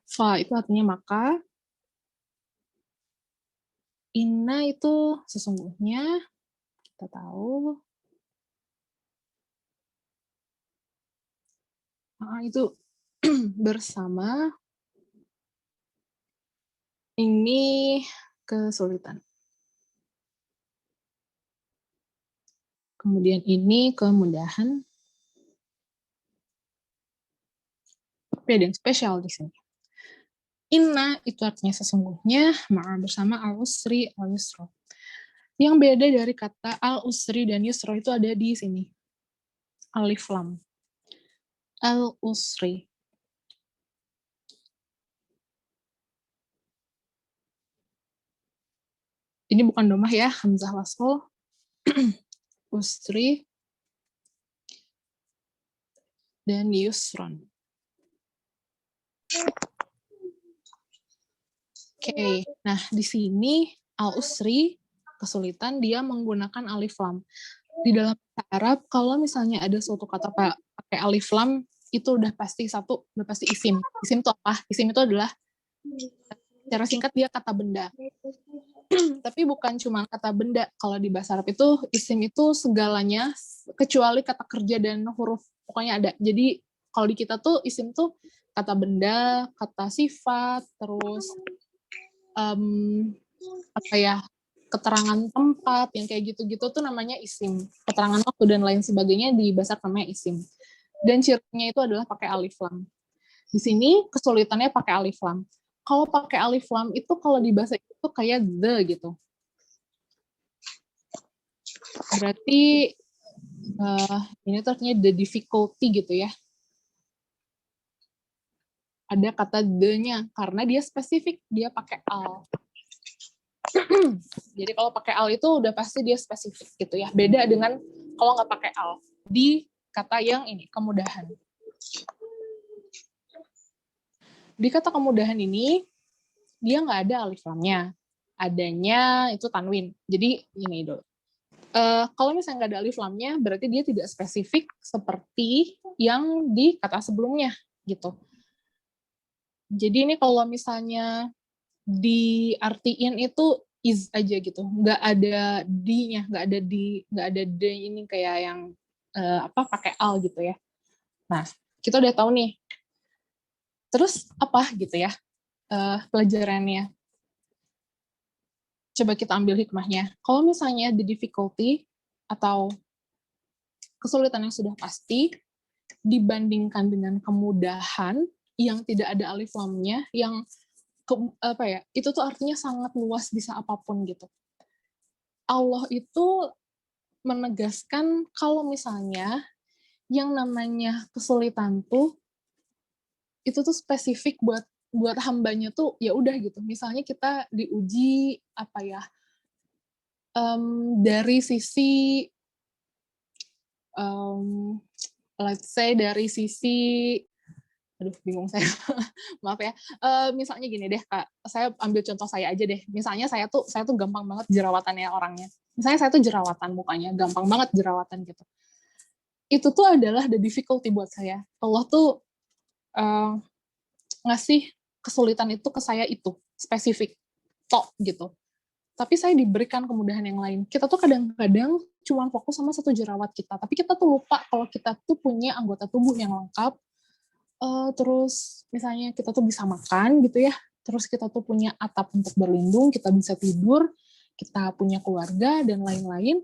Fa itu artinya maka. Inna itu sesungguhnya, kita tahu. Itu bersama ini kesulitan. Kemudian ini kemudahan. Tapi ada yang spesial di sini. Inna itu artinya sesungguhnya, ma'a bersama al-usri al-yusra. Yang beda dari kata al-usri dan yusra itu ada di sini. Alif lam. Al-usri. Ini bukan domah ya, hamzah wasl. Usri dan yusron. Oke, nah di sini al-usri, kesulitan, dia menggunakan alif lam. Di dalam bahasa Arab, kalau misalnya ada suatu kata pakai alif lam, itu udah pasti isim. Isim itu apa? Isim itu adalah, secara singkat dia kata benda. Tapi bukan cuma kata benda. Kalau di bahasa Arab itu, isim itu segalanya, kecuali kata kerja dan huruf. Pokoknya ada. Jadi, kalau di kita tuh, isim tuh kata benda, kata sifat, terus keterangan tempat, yang kayak gitu-gitu tuh namanya isim. Keterangan waktu dan lain sebagainya di bahasa Arab namanya isim. Dan cirinya itu adalah pakai alif lam. Di sini kesulitannya pakai alif lam. Kalau pakai alif lam itu kalau di bahasa itu kayak the gitu. Berarti ini tuh artinya the difficulty gitu ya. Ada kata the-nya karena dia spesifik, dia pakai al. Jadi kalau pakai al itu udah pasti dia spesifik gitu ya. Beda dengan kalau nggak pakai al di kata yang ini kemudahan. Di kata kemudahan ini dia nggak ada alif lamnya, adanya itu tanwin. Jadi ini dulu. Kalau misalnya nggak ada alif lamnya, berarti dia tidak spesifik seperti yang di kata sebelumnya, gitu. Jadi ini kalau misalnya diartiin itu is aja gitu, nggak ada di-nya, nggak ada d ini kayak yang pakai al gitu ya. Nah, kita udah tahu nih. Terus apa gitu ya pelajarannya? Coba kita ambil hikmahnya. Kalau misalnya the difficulty atau kesulitan yang sudah pasti dibandingkan dengan kemudahan yang tidak ada alif lamnya, yang itu tuh artinya sangat luas, bisa apapun gitu. Allah itu menegaskan kalau misalnya yang namanya kesulitan tuh itu tuh spesifik buat hambanya tuh ya udah gitu. Misalnya kita diuji dari sisi let's say dari sisi aduh bingung saya maaf ya, misalnya gini deh Kak, saya ambil contoh saya aja deh. Misalnya saya tuh gampang banget jerawatannya orangnya. Misalnya saya tuh jerawatan mukanya, gampang banget jerawatan gitu. Itu tuh adalah the difficulty buat saya. Allah tuh ngasih kesulitan itu ke saya, itu spesifik tok gitu. Tapi saya diberikan kemudahan yang lain. Kita tuh kadang-kadang cuma fokus sama satu jerawat kita, tapi kita tuh lupa kalau kita tuh punya anggota tubuh yang lengkap. Terus misalnya kita tuh bisa makan gitu ya, terus kita tuh punya atap untuk berlindung, kita bisa tidur, kita punya keluarga dan lain-lain.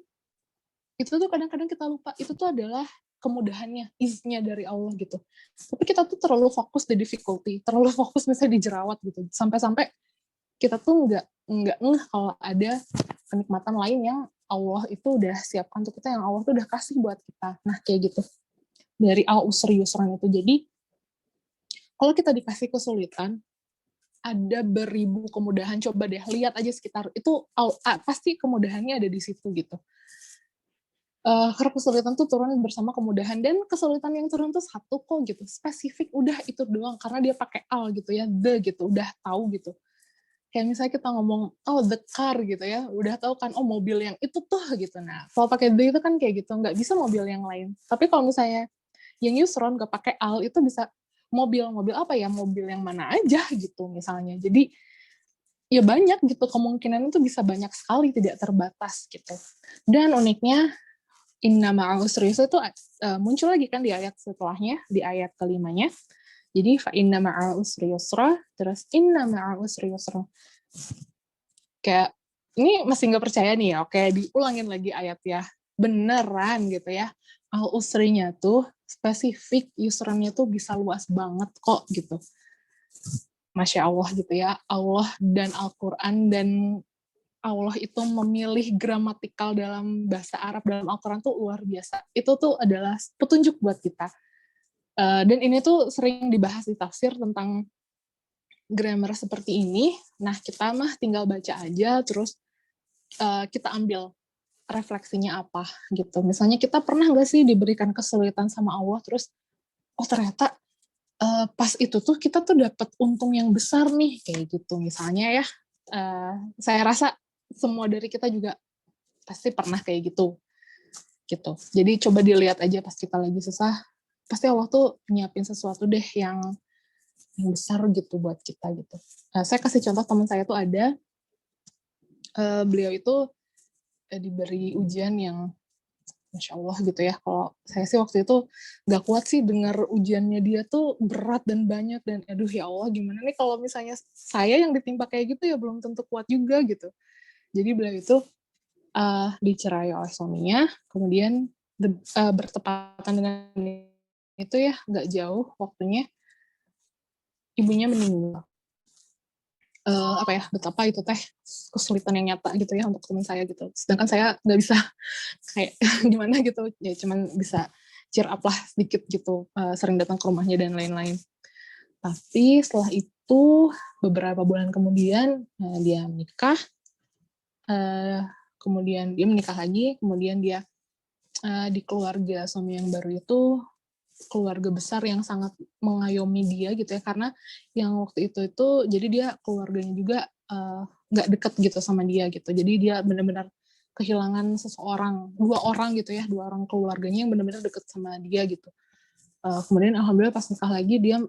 Itu tuh kadang-kadang kita lupa, itu tuh adalah kemudahannya, iznya dari Allah gitu. Tapi kita tuh terlalu fokus di difficulty, terlalu fokus misalnya di jerawat gitu, sampai-sampai kita tuh nggak ngeh kalau ada kenikmatan lain yang Allah itu udah siapkan untuk kita, yang Allah tuh udah kasih buat kita. Nah kayak gitu, dari al-usri yusran itu. Jadi kalau kita dikasih kesulitan, ada beribu kemudahan. Coba deh lihat aja sekitar itu, pasti kemudahannya ada di situ gitu. Karena kesulitan tuh turun bersama kemudahan, dan kesulitan yang turun tuh satu kok gitu, spesifik, udah itu doang, karena dia pakai al gitu ya, the gitu, udah tahu gitu. Kayak misalnya kita ngomong the car gitu ya, udah tahu kan mobil yang itu tuh gitu. Nah kalau pakai the itu kan kayak gitu, nggak bisa mobil yang lain. Tapi kalau misalnya yang yusron gak pakai al, itu bisa mobil apa ya, mobil yang mana aja gitu misalnya. Jadi ya banyak gitu, kemungkinan itu bisa banyak sekali, tidak terbatas gitu. Dan uniknya inna ma'al usri yusra itu muncul lagi kan di ayat setelahnya, di ayat kelimanya. Jadi fa inna ma'al usri yusra, terus inna ma'al usri yusra. Kayak ini masih nggak percaya nih ya, oke diulangin lagi ayat ya. Beneran gitu ya. Al usrinya tuh spesifik, yusrannya tuh bisa luas banget kok gitu. Masya Allah gitu ya, Allah dan Al-Quran, dan Allah itu memilih gramatikal dalam bahasa Arab dalam Al-Quran tuh luar biasa. Itu tuh adalah petunjuk buat kita. Dan ini tuh sering dibahas di tafsir tentang grammar seperti ini. Nah kita mah tinggal baca aja, terus kita ambil refleksinya apa gitu. Misalnya kita pernah nggak sih diberikan kesulitan sama Allah, terus ternyata pas itu tuh kita tuh dapat untung yang besar nih kayak gitu misalnya ya. Saya rasa semua dari kita juga pasti pernah kayak gitu. Jadi coba dilihat aja pas kita lagi susah, pasti Allah tuh nyiapin sesuatu deh yang besar gitu buat kita gitu. Saya kasih contoh, teman saya tuh ada, beliau itu diberi ujian yang Masya Allah gitu ya. Kalau saya sih waktu itu gak kuat sih dengar ujiannya dia tuh berat dan banyak, dan aduh ya Allah gimana nih kalau misalnya saya yang ditimpa kayak gitu ya belum tentu kuat juga gitu. Jadi beliau itu dicerai oleh suaminya, kemudian bertepatan dengan itu ya, gak jauh waktunya ibunya meninggal. Betapa itu teh kesulitan yang nyata gitu ya untuk teman saya gitu. Sedangkan saya nggak bisa kayak gimana gitu, ya cuman bisa cheer up lah sedikit gitu, sering datang ke rumahnya dan lain-lain. Tapi setelah itu beberapa bulan kemudian dia menikah, kemudian dia menikah lagi, kemudian dia di keluarga suami yang baru itu keluarga besar yang sangat mengayomi dia gitu ya, karena yang waktu itu jadi dia keluarganya juga nggak deket gitu sama dia gitu, jadi dia benar-benar kehilangan seseorang, 2 orang gitu ya, 2 orang keluarganya yang benar-benar deket sama dia gitu. Kemudian alhamdulillah pas nikah lagi dia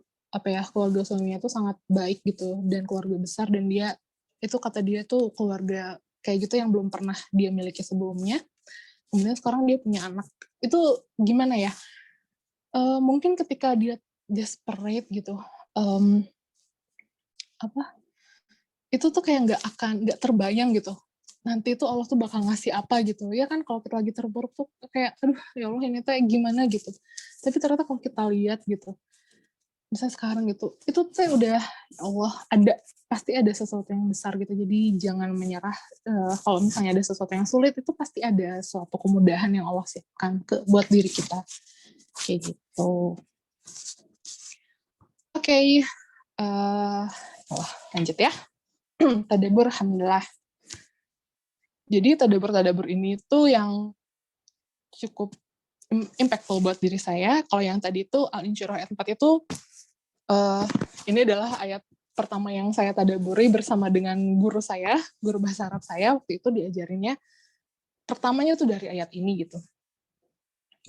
keluarga suaminya tuh sangat baik gitu dan keluarga besar, dan dia itu kata dia tuh keluarga kayak gitu yang belum pernah dia miliki sebelumnya. Kemudian sekarang dia punya anak. Itu gimana ya? Mungkin ketika dia desperate gitu, itu tuh kayak nggak terbayang gitu. Nanti tuh Allah tuh bakal ngasih apa gitu. Ya kan kalau kita lagi terpuruk tuh kayak, aduh ya Allah ini tuh gimana gitu. Tapi ternyata kalau kita lihat gitu, misalnya sekarang gitu, itu tuh udah, ya Allah, pasti ada sesuatu yang besar gitu. Jadi jangan menyerah. Kalau misalnya ada sesuatu yang sulit, itu pasti ada suatu kemudahan yang Allah siapkan buat diri kita. Kayak gitu. Oke, lanjut ya. Tadabbur, alhamdulillah. Jadi tadabbur ini tuh yang cukup impactful buat diri saya. Kalau yang tadi itu Al-Insyirah ayat 4 itu, ini adalah ayat pertama yang saya tadabburi bersama dengan guru saya, guru bahasa Arab saya. Waktu itu diajarinnya, pertamanya tuh dari ayat ini gitu.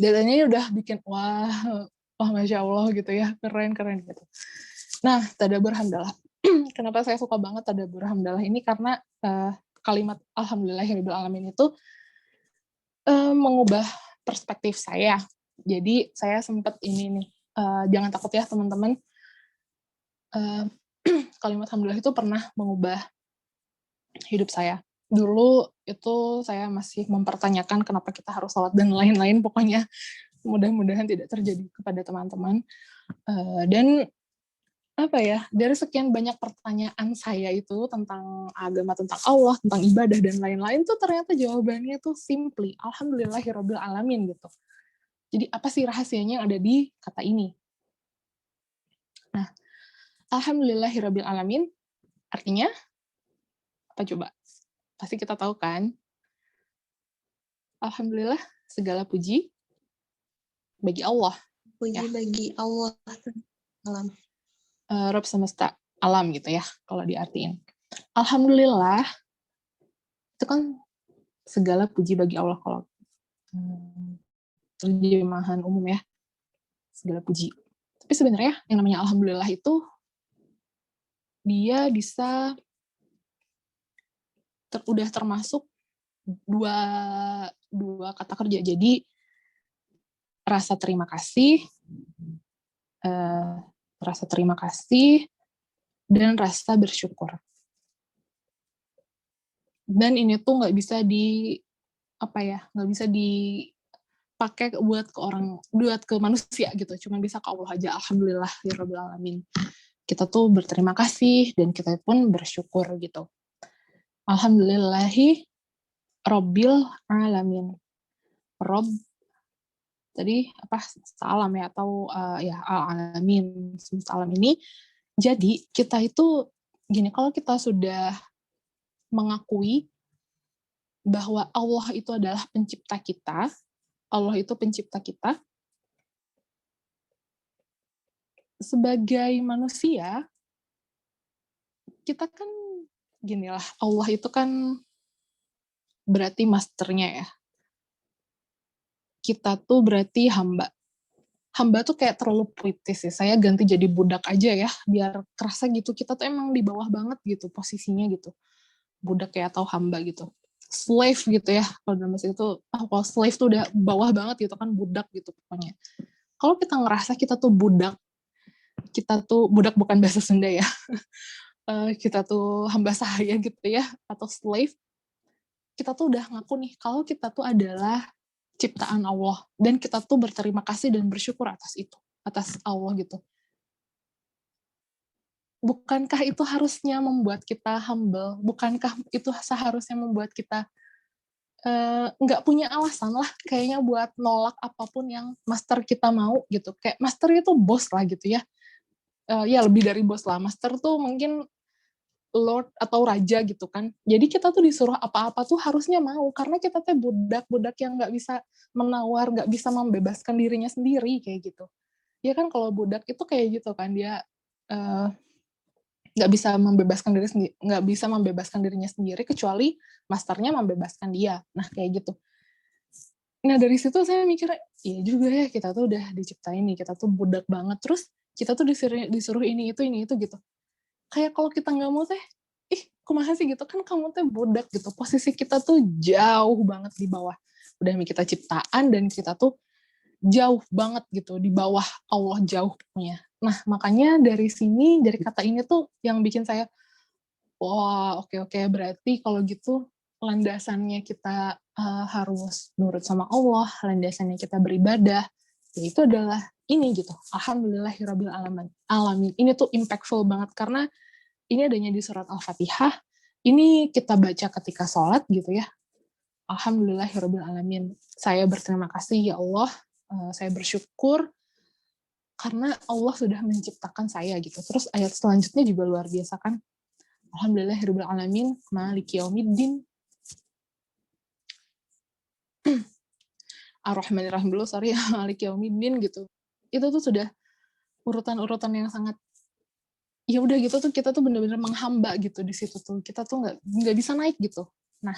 Datanya udah bikin, wah Masya Allah gitu ya, keren gitu. Nah, tadabbur alhamdulillah. Kenapa saya suka banget tadabbur alhamdulillah ini? Karena kalimat alhamdulillahirabbil alamin itu mengubah perspektif saya. Jadi saya sempat ini nih, jangan takut ya teman-teman, kalimat alhamdulillah itu pernah mengubah hidup saya. Dulu itu saya masih mempertanyakan kenapa kita harus sholat dan lain-lain, pokoknya mudah-mudahan tidak terjadi kepada teman-teman. Dan dari sekian banyak pertanyaan saya itu tentang agama, tentang Allah, tentang ibadah dan lain-lain tuh ternyata jawabannya tuh simply alhamdulillahirabbil alamin gitu. Jadi apa sih rahasianya yang ada di kata ini? Nah, alhamdulillahirabbil alamin artinya apa coba? Pasti kita tahu kan? Alhamdulillah segala puji bagi Allah. Puji bagi Allah alam. Rabb semesta alam gitu ya, kalau diartiin. Alhamdulillah, itu kan segala puji bagi Allah kalau terjemahan umum ya, segala puji. Tapi sebenarnya yang namanya alhamdulillah itu, dia bisa udah termasuk dua kata kerja. Jadi, rasa terima kasih, dan rasa bersyukur. Dan ini tuh nggak bisa dipakai buat ke manusia gitu, cuma bisa ke Allah aja. Alhamdulillah ya Rabbil Alamin. Kita tuh berterima kasih dan kita pun bersyukur gitu. Alhamdulillahi Rabbil Alamin. Rob tadi salam ya, atau alamin, semesta alam ini. Jadi kita itu gini, kalau kita sudah mengakui bahwa Allah itu adalah pencipta kita, sebagai manusia, kita kan ginilah, Allah itu kan berarti masternya ya. Kita tuh berarti hamba. Hamba tuh kayak terlalu puitis ya. Saya ganti jadi budak aja ya, biar kerasa gitu. Kita tuh emang di bawah banget gitu posisinya gitu. Budak ya atau hamba gitu. Slave gitu ya. Kalau dalam bahasa itu, kalau slave tuh udah bawah banget gitu kan, budak gitu pokoknya. Kalau kita ngerasa kita tuh budak bukan bahasa Sunda ya. Kita tuh hamba sahaya gitu ya, atau slave. Kita tuh udah ngaku nih, kalau kita tuh adalah ciptaan Allah, dan kita tuh berterima kasih dan bersyukur atas Allah gitu. Bukankah itu harusnya membuat kita humble? Bukankah itu seharusnya membuat kita nggak punya alasan lah kayaknya buat nolak apapun yang master kita mau gitu. Kayak master itu bos lah gitu ya. Ya lebih dari bos lah. Master tuh mungkin Lord atau raja gitu kan. Jadi kita tuh disuruh apa-apa tuh harusnya mau, karena kita tuh budak yang nggak bisa menawar, nggak bisa membebaskan dirinya sendiri kayak gitu. Ya kan kalau budak itu kayak gitu kan, dia nggak bisa membebaskan dirinya sendiri kecuali masternya membebaskan dia. Nah kayak gitu. Nah dari situ saya mikir, iya juga ya, kita tuh udah diciptain nih, kita tuh budak banget, terus kita tuh disuruh ini itu gitu. Kayak kalau kita nggak mau teh, kumaha sih gitu kan, kamu teh budak gitu. Posisi kita tuh jauh banget di bawah. Udah kita ciptaan dan kita tuh jauh banget gitu, di bawah Allah jauh punya. Nah, makanya dari sini, dari kata ini tuh yang bikin saya, wah oke, berarti kalau gitu landasannya kita harus nurut sama Allah, landasannya kita beribadah, yaitu adalah ini gitu. Alhamdulillahirabbil alamin. Ini tuh impactful banget karena ini adanya di surat Al-Fatihah. Ini kita baca ketika sholat gitu ya. Alhamdulillahirabbil alamin. Saya berterima kasih ya Allah, saya bersyukur karena Allah sudah menciptakan saya gitu. Terus ayat selanjutnya juga luar biasa kan. Alhamdulillahirabbil alamin, maliki yaumiddin. Ar-Rahmanir-Rahim dulu, sorry, maliki yaumiddin gitu. Itu tuh sudah urutan-urutan yang sangat, ya udah gitu tuh, kita tuh benar-benar menghamba gitu di situ tuh. Kita tuh nggak bisa naik gitu. Nah,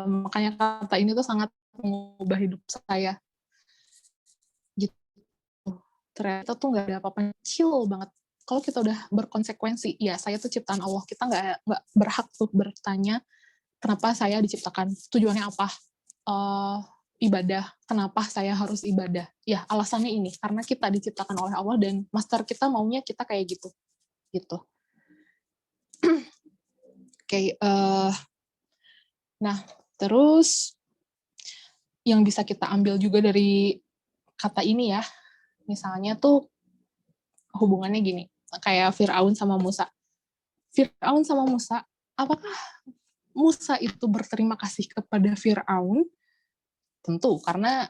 makanya kata ini tuh sangat mengubah hidup saya gitu. Ternyata tuh nggak ada apa-apa, chill banget. Kalau kita udah berkonsekuensi, ya saya tuh ciptaan Allah, kita nggak berhak tuh bertanya kenapa saya diciptakan, tujuannya apa, ibadah, kenapa saya harus ibadah, ya alasannya ini, karena kita diciptakan oleh Allah dan master kita maunya kita kayak gitu. Oke, nah terus yang bisa kita ambil juga dari kata ini ya, misalnya tuh hubungannya gini, kayak Fir'aun sama Musa. Fir'aun sama Musa, apakah Musa itu berterima kasih kepada Fir'aun? Tentu, karena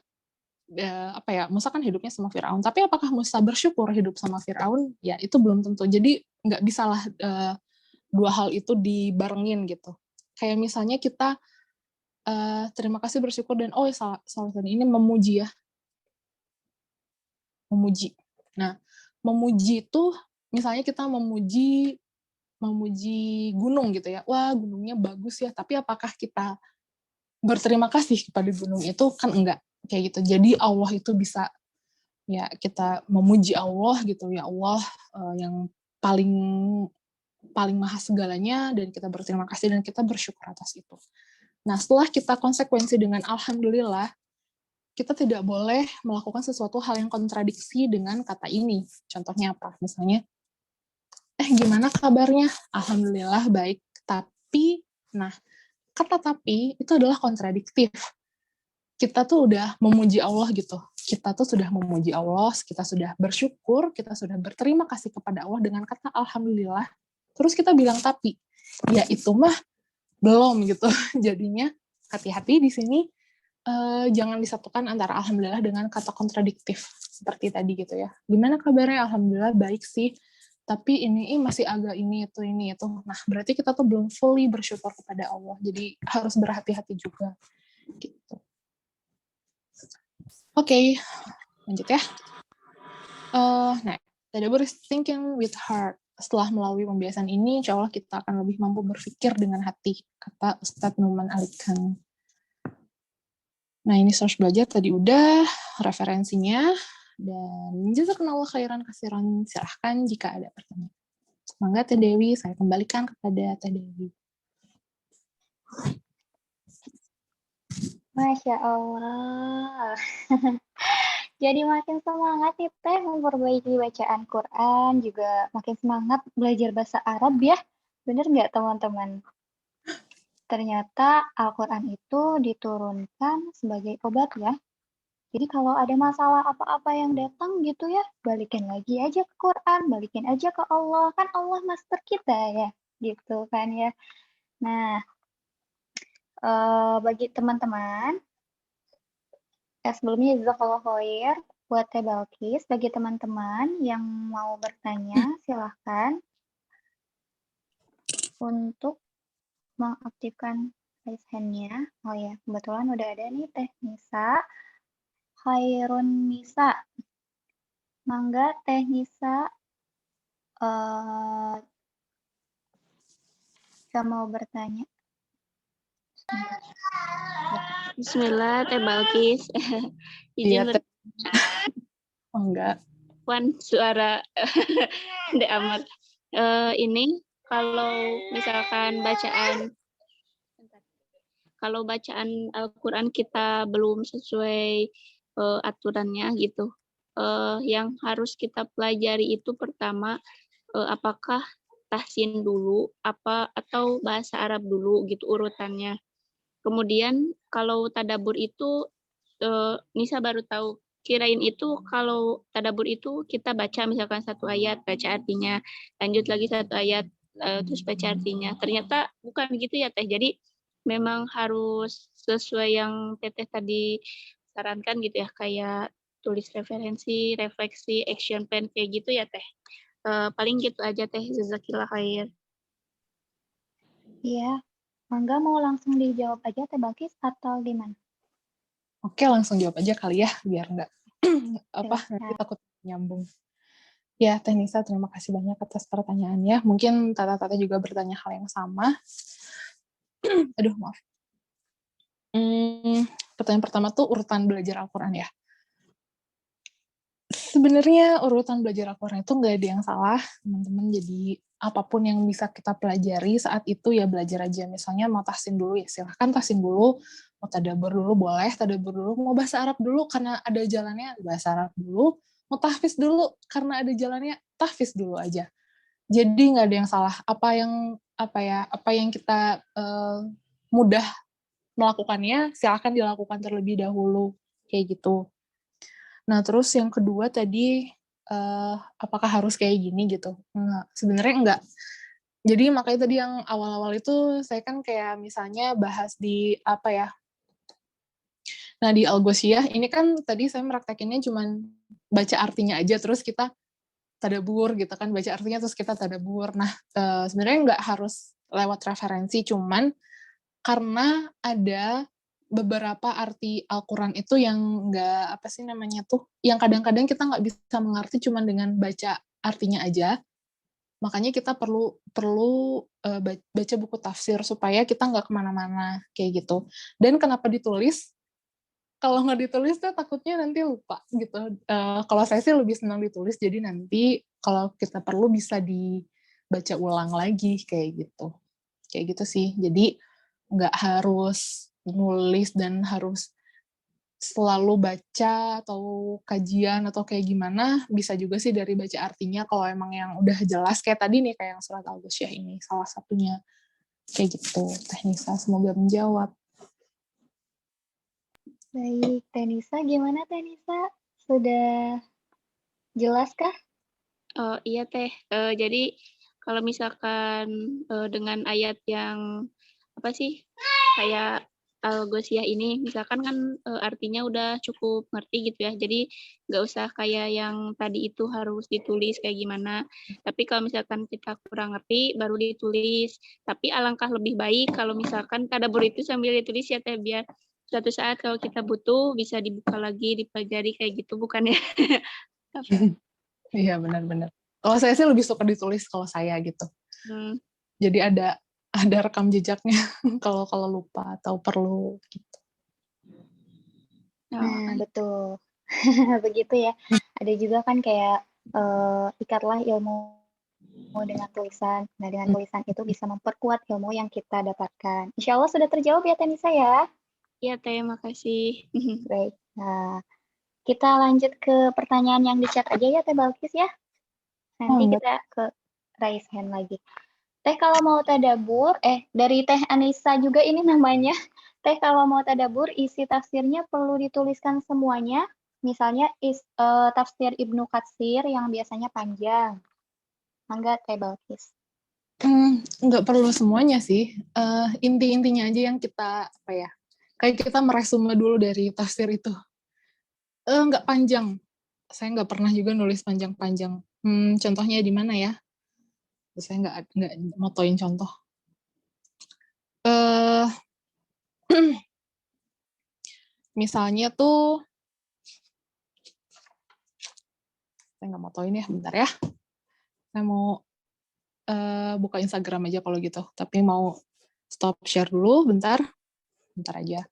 Musa kan hidupnya sama Fir'aun. Tapi apakah Musa bersyukur hidup sama Fir'aun? Ya, itu belum tentu. Jadi nggak bisalah dua hal itu dibarengin gitu. Kayak misalnya kita terima kasih, bersyukur, dan salah satu ini memuji ya. Memuji. Nah, memuji itu misalnya kita memuji gunung gitu ya. Wah, gunungnya bagus ya. Tapi apakah kita berterima kasih kepada gunung itu? Kan enggak kayak gitu. Jadi Allah itu bisa, ya kita memuji Allah gitu, ya Allah yang paling maha segalanya, dan kita berterima kasih dan kita bersyukur atas itu. Nah, setelah kita konsekuensi dengan alhamdulillah, kita tidak boleh melakukan sesuatu hal yang kontradiksi dengan kata ini. Contohnya apa? Misalnya, gimana kabarnya? Alhamdulillah baik. Tapi, nah, kata tapi itu adalah kontradiktif. Kita tuh udah memuji Allah gitu. Kita tuh sudah memuji Allah, kita sudah bersyukur, kita sudah berterima kasih kepada Allah dengan kata alhamdulillah. Terus kita bilang tapi, ya itu mah belum gitu. Jadinya hati-hati di sini, jangan disatukan antara alhamdulillah dengan kata kontradiktif seperti tadi gitu ya. Gimana kabarnya? Alhamdulillah baik sih. Tapi ini masih agak ini itu. Nah, berarti kita tuh belum fully bersyukur kepada Allah. Jadi harus berhati-hati juga gitu. Oke, lanjut ya. Nah, tadabbur is thinking with heart. Setelah melalui pembiasan ini, insya Allah kita akan lebih mampu berpikir dengan hati, kata Ustadz Numan Alikan. Nah, ini source belajar tadi udah, referensinya, dan jazakallahu khairan kasiran. Silahkan jika ada pertanyaan. Semoga Teh Dewi, saya kembalikan kepada Teh Dewi. Masya Allah. Jadi makin semangat nih Teh memperbaiki bacaan Quran, juga makin semangat belajar bahasa Arab ya. Bener nggak teman-teman? Ternyata Al-Quran itu diturunkan sebagai obat ya. Jadi kalau ada masalah apa-apa yang datang gitu ya, balikin lagi aja ke Quran, balikin aja ke Allah. Kan Allah master kita ya, gitu kan ya. Nah, bagi teman-teman, sebelumnya jazakallahu khair buat Teh Balkis. Bagi teman-teman yang mau bertanya, silahkan untuk mengaktifkan raise hand-nya. Oh ya, kebetulan udah ada nih Teh Nisa, Khairun Nisa. Mangga Teh Nisa Tenisa mau bertanya. Bismillah, Teh Balkis. Iya, Izin oh enggak. berwan suara Dek Amar. Ini kalau misalkan bacaan Al-Quran kita belum sesuai aturannya gitu, yang harus kita pelajari itu pertama apakah tahsin dulu atau bahasa Arab dulu gitu urutannya. Kemudian kalau tadabur itu Nisa baru tahu, kirain itu kalau tadabur itu kita baca misalkan satu ayat, baca artinya, lanjut lagi satu ayat, terus baca artinya. Ternyata bukan gitu ya Teh. Jadi memang harus sesuai yang Teteh tadi sarankan gitu ya, kayak tulis referensi, refleksi, action plan kayak gitu ya Teh. Paling gitu aja Teh, jazakillah khair. Iya. Mangga mau langsung dijawab aja Teh Balkis atau gimana? Oke, langsung jawab aja kali ya, biar nggak nanti takut nyambung. Ya, Teh Nisa, terima kasih banyak atas pertanyaannya. Mungkin Tata juga bertanya hal yang sama. Aduh, maaf. Pertanyaan pertama tuh urutan belajar Al-Quran ya. Sebenarnya urutan belajar Al-Quran itu nggak ada yang salah, teman-teman. Jadi apapun yang bisa kita pelajari saat itu ya belajar aja. Misalnya mau tahsin dulu ya silahkan tahsin dulu, mau tadabbur dulu boleh, tadabbur dulu, mau bahasa Arab dulu karena ada jalannya bahasa Arab dulu, mau tahfiz dulu karena ada jalannya tahfiz dulu aja. Jadi nggak ada yang salah. Apa yang kita mudah melakukannya silahkan dilakukan terlebih dahulu kayak gitu. Nah, terus yang kedua tadi, apakah harus kayak gini gitu? Sebenarnya enggak. Jadi makanya tadi yang awal-awal itu saya kan kayak misalnya bahas di apa ya? Nah, di Al-Ghoshiyah ini kan tadi saya meraktekinnya cuman baca artinya aja terus kita tadabur gitu kan, baca artinya terus kita tadabur. Nah, sebenarnya enggak harus lewat referensi, cuman karena ada beberapa arti Al-Quran itu yang nggak, apa sih namanya tuh, yang kadang-kadang kita nggak bisa mengerti cuma dengan baca artinya aja, makanya kita perlu baca buku tafsir supaya kita nggak kemana-mana, kayak gitu. Dan kenapa ditulis? Kalau nggak ditulis tuh takutnya nanti lupa, gitu. Kalau saya sih lebih senang ditulis, jadi nanti kalau kita perlu bisa dibaca ulang lagi, kayak gitu. Kayak gitu sih, jadi nggak harus nulis dan harus selalu baca atau kajian atau kayak gimana, bisa juga sih dari baca artinya kalau emang yang udah jelas kayak tadi nih, kayak yang surat Al-Ghoshiyah ini salah satunya kayak gitu. Teh Nisa, semoga menjawab. Baik, Teh Nisa, gimana Teh Nisa? Sudah jelas kah? Iya Teh, jadi kalau misalkan dengan ayat yang apa sih kayak Al-Ghoshiyah ini, misalkan kan artinya udah cukup ngerti gitu ya, jadi nggak usah kayak yang tadi itu harus ditulis kayak gimana. Tapi kalau misalkan kita kurang ngerti, baru ditulis. Tapi alangkah lebih baik kalau misalkan tadabbur itu sambil ditulis ya Teh, biar suatu saat kalau kita butuh bisa dibuka lagi, dipelajari kayak gitu, bukan ya? Iya, benar-benar. Kalau saya sih lebih suka ditulis kalau saya gitu. Jadi ada rekam jejaknya kalau lupa atau perlu gitu. Nah, betul. Begitu ya. Ada juga kan kayak ikatlah ilmu dengan tulisan. Nah, dengan tulisan itu bisa memperkuat ilmu yang kita dapatkan. Insya Allah sudah terjawab ya, Teh Nisa ya? Iya, Teh, makasih. Baik. Nah, kita lanjut ke pertanyaan yang di chat aja ya, Teh Balkis ya. Nanti kita ke raise hand lagi. Teh kalau mau tadabur, dari Teh Anissa juga ini namanya. Teh kalau mau tadabur, isi tafsirnya perlu dituliskan semuanya. Misalnya tafsir Ibnu Katsir yang biasanya panjang. Mangga Teh Balkis. Nggak perlu semuanya sih. Inti-intinya aja yang kita, apa ya, kayak kita meresume dulu dari tafsir itu. Nggak panjang. Saya nggak pernah juga nulis panjang-panjang. Contohnya di mana ya? Saya nggak motoin contoh. Misalnya tuh, saya nggak motoin ya, bentar ya. Saya mau buka Instagram aja kalau gitu. Tapi mau stop share dulu bentar aja.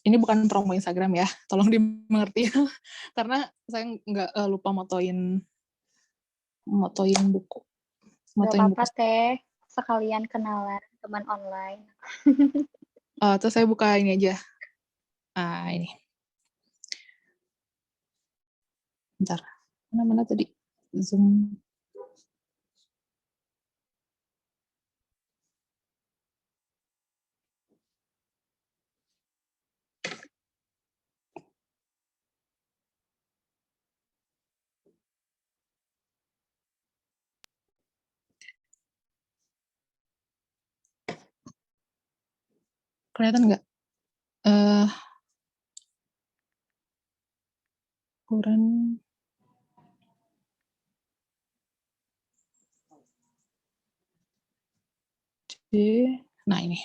Ini bukan promo Instagram ya, tolong dimengerti karena saya nggak lupa motoin buku. Gak apa-apa Teh, sekalian kenalan teman online. Terus saya buka ini aja. Ini. Bentar. Mana tadi? Zoom. Kelihatan nggak? Quran. Nah ini.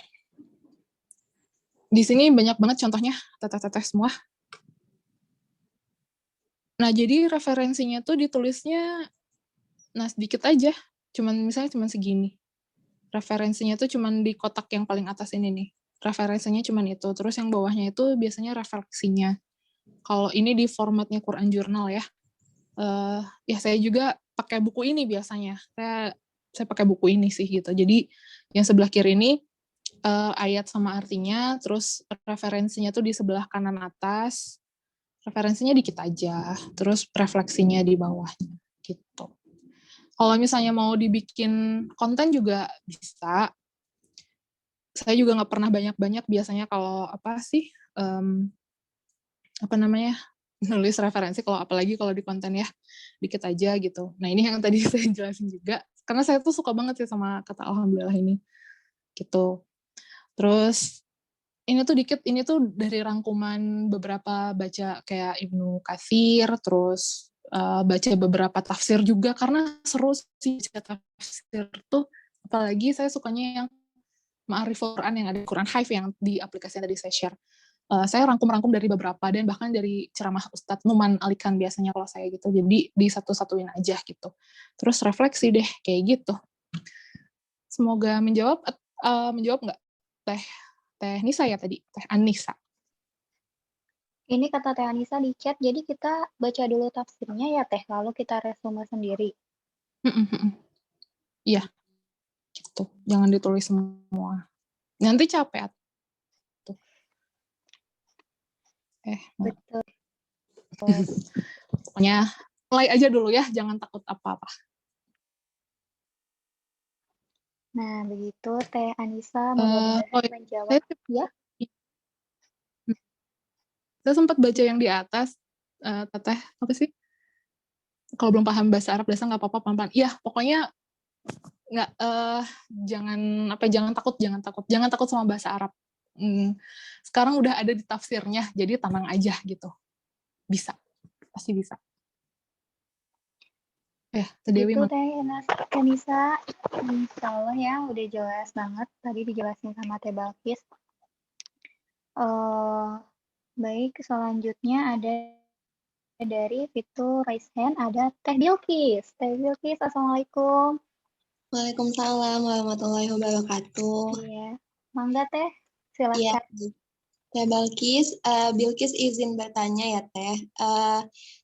Di sini banyak banget contohnya, teteh-teteh semua. Nah jadi referensinya tuh ditulisnya, nah sedikit aja. Misalnya segini. Referensinya tuh cuman di kotak yang paling atas ini nih. Referensinya cuman itu. Terus yang bawahnya itu biasanya refleksinya. Kalau ini di formatnya Quran Journal ya. Ya saya juga pakai buku ini biasanya. Saya pakai buku ini sih gitu. Jadi yang sebelah kiri ini ayat sama artinya, terus referensinya tuh di sebelah kanan atas. Referensinya dikit aja. Terus refleksinya di bawahnya gitu. Kalau misalnya mau dibikin konten juga bisa. Saya juga nggak pernah banyak-banyak biasanya kalau nulis referensi, kalau apalagi kalau di konten ya dikit aja gitu. Nah ini yang tadi saya jelasin juga, karena saya tuh suka banget sih sama kata alhamdulillah ini gitu. Terus ini tuh dari rangkuman beberapa baca kayak Ibnu Katsir, terus baca beberapa tafsir juga, karena seru sih baca tafsir tuh, apalagi saya sukanya yang Ma'ariful Quran yang ada Quran Hive yang di aplikasi yang tadi saya share. Saya rangkum dari beberapa, dan bahkan dari ceramah Ustadz Numan Alikan biasanya kalau saya gitu, jadi di satu-satuin aja gitu. Terus refleksi deh, kayak gitu. Semoga menjawab nggak Teh Nisa ya tadi? Teh Anissa. Ini kata Teh Anissa di chat, jadi kita baca dulu tafsirnya ya Teh, lalu kita resume sendiri. Iya, gitu. Jangan ditulis semua. Nanti capek. Betul. Pokoknya mulai aja dulu ya, jangan takut apa-apa. Nah, begitu Teh Anissa mudah-mudahan menjawab ya. Saya sempat baca yang di atas, Teteh, apa sih? Kalau belum paham bahasa Arab dasar nggak apa-apa, pelan-pelan. Iya, pokoknya nggak, jangan takut sama bahasa Arab. Sekarang udah ada di tafsirnya, jadi tenang aja gitu. Bisa, pasti bisa. Dewi itu Teh Anissa, insya Allah ya udah jelas banget tadi dijelasin sama Teh Balkis. Baik, selanjutnya ada dari fitur raise hand, ada Teh Bilkis. Teh Bilkis, Assalamualaikum. Waalaikumsalam warahmatullahi wabarakatuh. Iya, mangga Teh, silakan. Iya, Teh Bilkis izin bertanya ya Teh.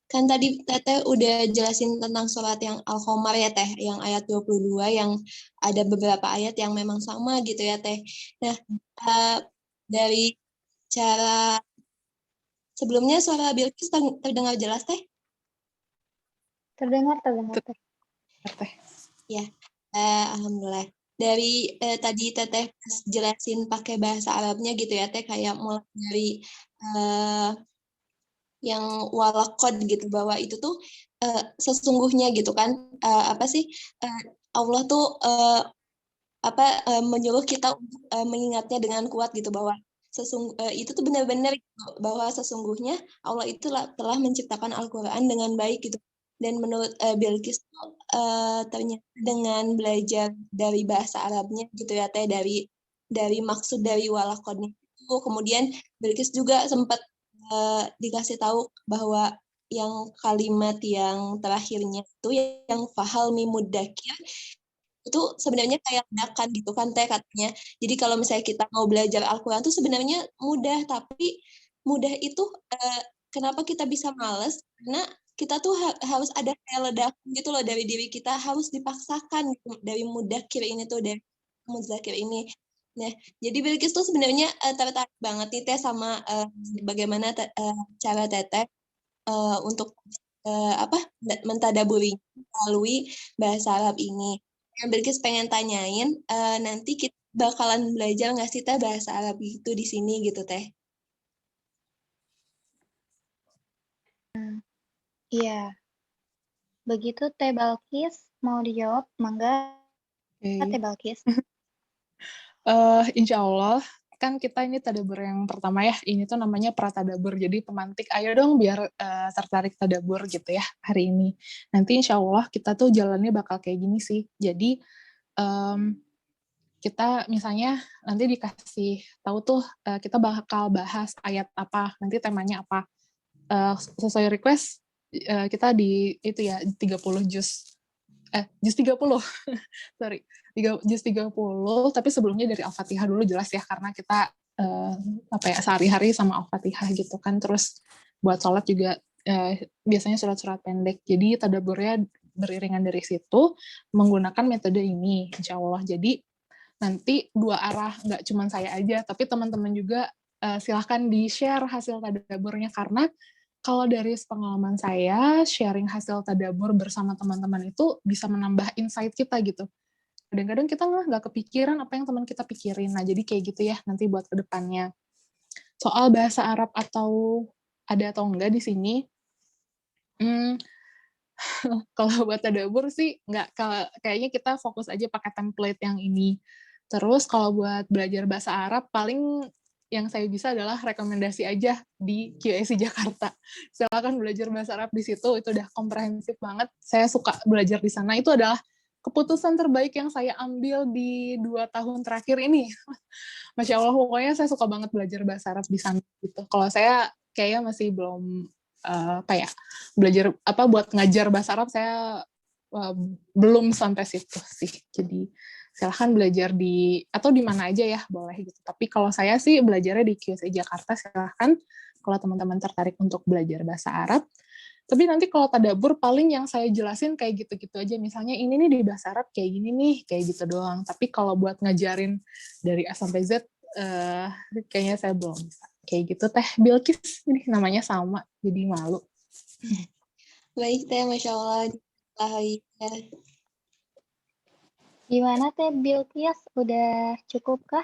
Kan tadi Teteh udah jelasin tentang surat yang Al-Qamar ya Teh, yang ayat 22 yang ada beberapa ayat yang memang sama gitu ya Teh. Nah, dari cara sebelumnya suara Bilkis terdengar jelas Teh? Terdengar Teh. Ya, alhamdulillah. Dari tadi Teteh jelasin pakai bahasa Arabnya gitu ya Teh, kayak mulai dari yang walakod gitu, bahwa itu tuh sesungguhnya gitu kan, Allah tuh menyuruh kita untuk mengingatnya dengan kuat gitu, bahwa itu tuh benar-benar bahwa sesungguhnya Allah itu telah menciptakan Al-Quran dengan baik gitu. Dan menurut Bilkis ternyata dengan belajar dari bahasa Arabnya gitu ya Teh, dari maksud dari walakodnya itu, kemudian Bilkis juga sempat dikasih tahu bahwa yang kalimat yang terakhirnya itu yang fahal mimudakir itu sebenarnya kayak ledakan gitu kan Teh katanya. Jadi kalau misalnya kita mau belajar Al-Quran itu sebenarnya mudah, tapi mudah itu kenapa kita bisa males? Karena kita tuh harus ada kayak ledakan gitu loh dari diri kita, harus dipaksakan gitu, dari mudakir ini tuh, dari muzakir ini. Nah, jadi Bilqis tuh sebenarnya tertarik banget nih Teh sama bagaimana cara Teteh untuk mentadaburi melalui bahasa Arab ini. Yang Bilqis pengen tanyain, nanti kita bakalan belajar nggak sih Teh bahasa Arab itu di sini gitu Teh? Iya. Begitu Teh Balkis, mau dijawab? Mangga, Teh Balkis. Insya Allah kan kita ini tadabur yang pertama ya, ini tuh namanya pratadabur, jadi pemantik ayo dong biar tertarik tadabur gitu ya hari ini. Nanti insya Allah kita tuh jalannya bakal kayak gini sih, jadi kita misalnya nanti dikasih tahu tuh kita bakal bahas ayat apa, nanti temanya apa, sesuai request kita di itu ya 30 juz 30 sorry, juz 30, tapi sebelumnya dari Al-Fatihah dulu jelas ya, karena kita sehari-hari sama Al-Fatihah gitu kan, terus buat sholat juga biasanya surat-surat pendek, jadi tadaburnya beriringan dari situ, menggunakan metode ini, insya Allah. Jadi nanti dua arah, nggak cuma saya aja, tapi teman-teman juga silahkan di-share hasil tadaburnya, karena kalau dari pengalaman saya, sharing hasil tadabur bersama teman-teman itu bisa menambah insight kita gitu. Kadang-kadang kita nggak kepikiran apa yang teman kita pikirin. Nah, jadi kayak gitu ya nanti buat ke depannya. Soal bahasa Arab ada atau enggak di sini, kalau buat tadabur sih nggak, kayaknya kita fokus aja pakai template yang ini. Terus kalau buat belajar bahasa Arab, paling yang saya bisa adalah rekomendasi aja di QAC Jakarta. Silakan belajar bahasa Arab di situ, itu udah komprehensif banget. Saya suka belajar di sana, itu adalah keputusan terbaik yang saya ambil di 2 tahun terakhir ini. Masya Allah, pokoknya saya suka banget belajar bahasa Arab di sana. Gitu. Kalau saya kayaknya masih belum belajar buat ngajar bahasa Arab, saya belum sampai situ sih. Jadi silahkan belajar di mana aja ya, boleh gitu. Tapi kalau saya sih belajarnya di QSI Jakarta, silahkan kalau teman-teman tertarik untuk belajar bahasa Arab. Tapi nanti kalau tadabur paling yang saya jelasin kayak gitu-gitu aja. Misalnya ini nih di bahasa Arab kayak gini nih, kayak gitu doang. Tapi kalau buat ngajarin dari A sampai Z, kayaknya saya belum bisa. Kayak gitu Teh Bilqis, ini namanya sama, jadi malu. Baik Teh, Masya Allah. Gimana Teh Bilqis, udah cukupkah?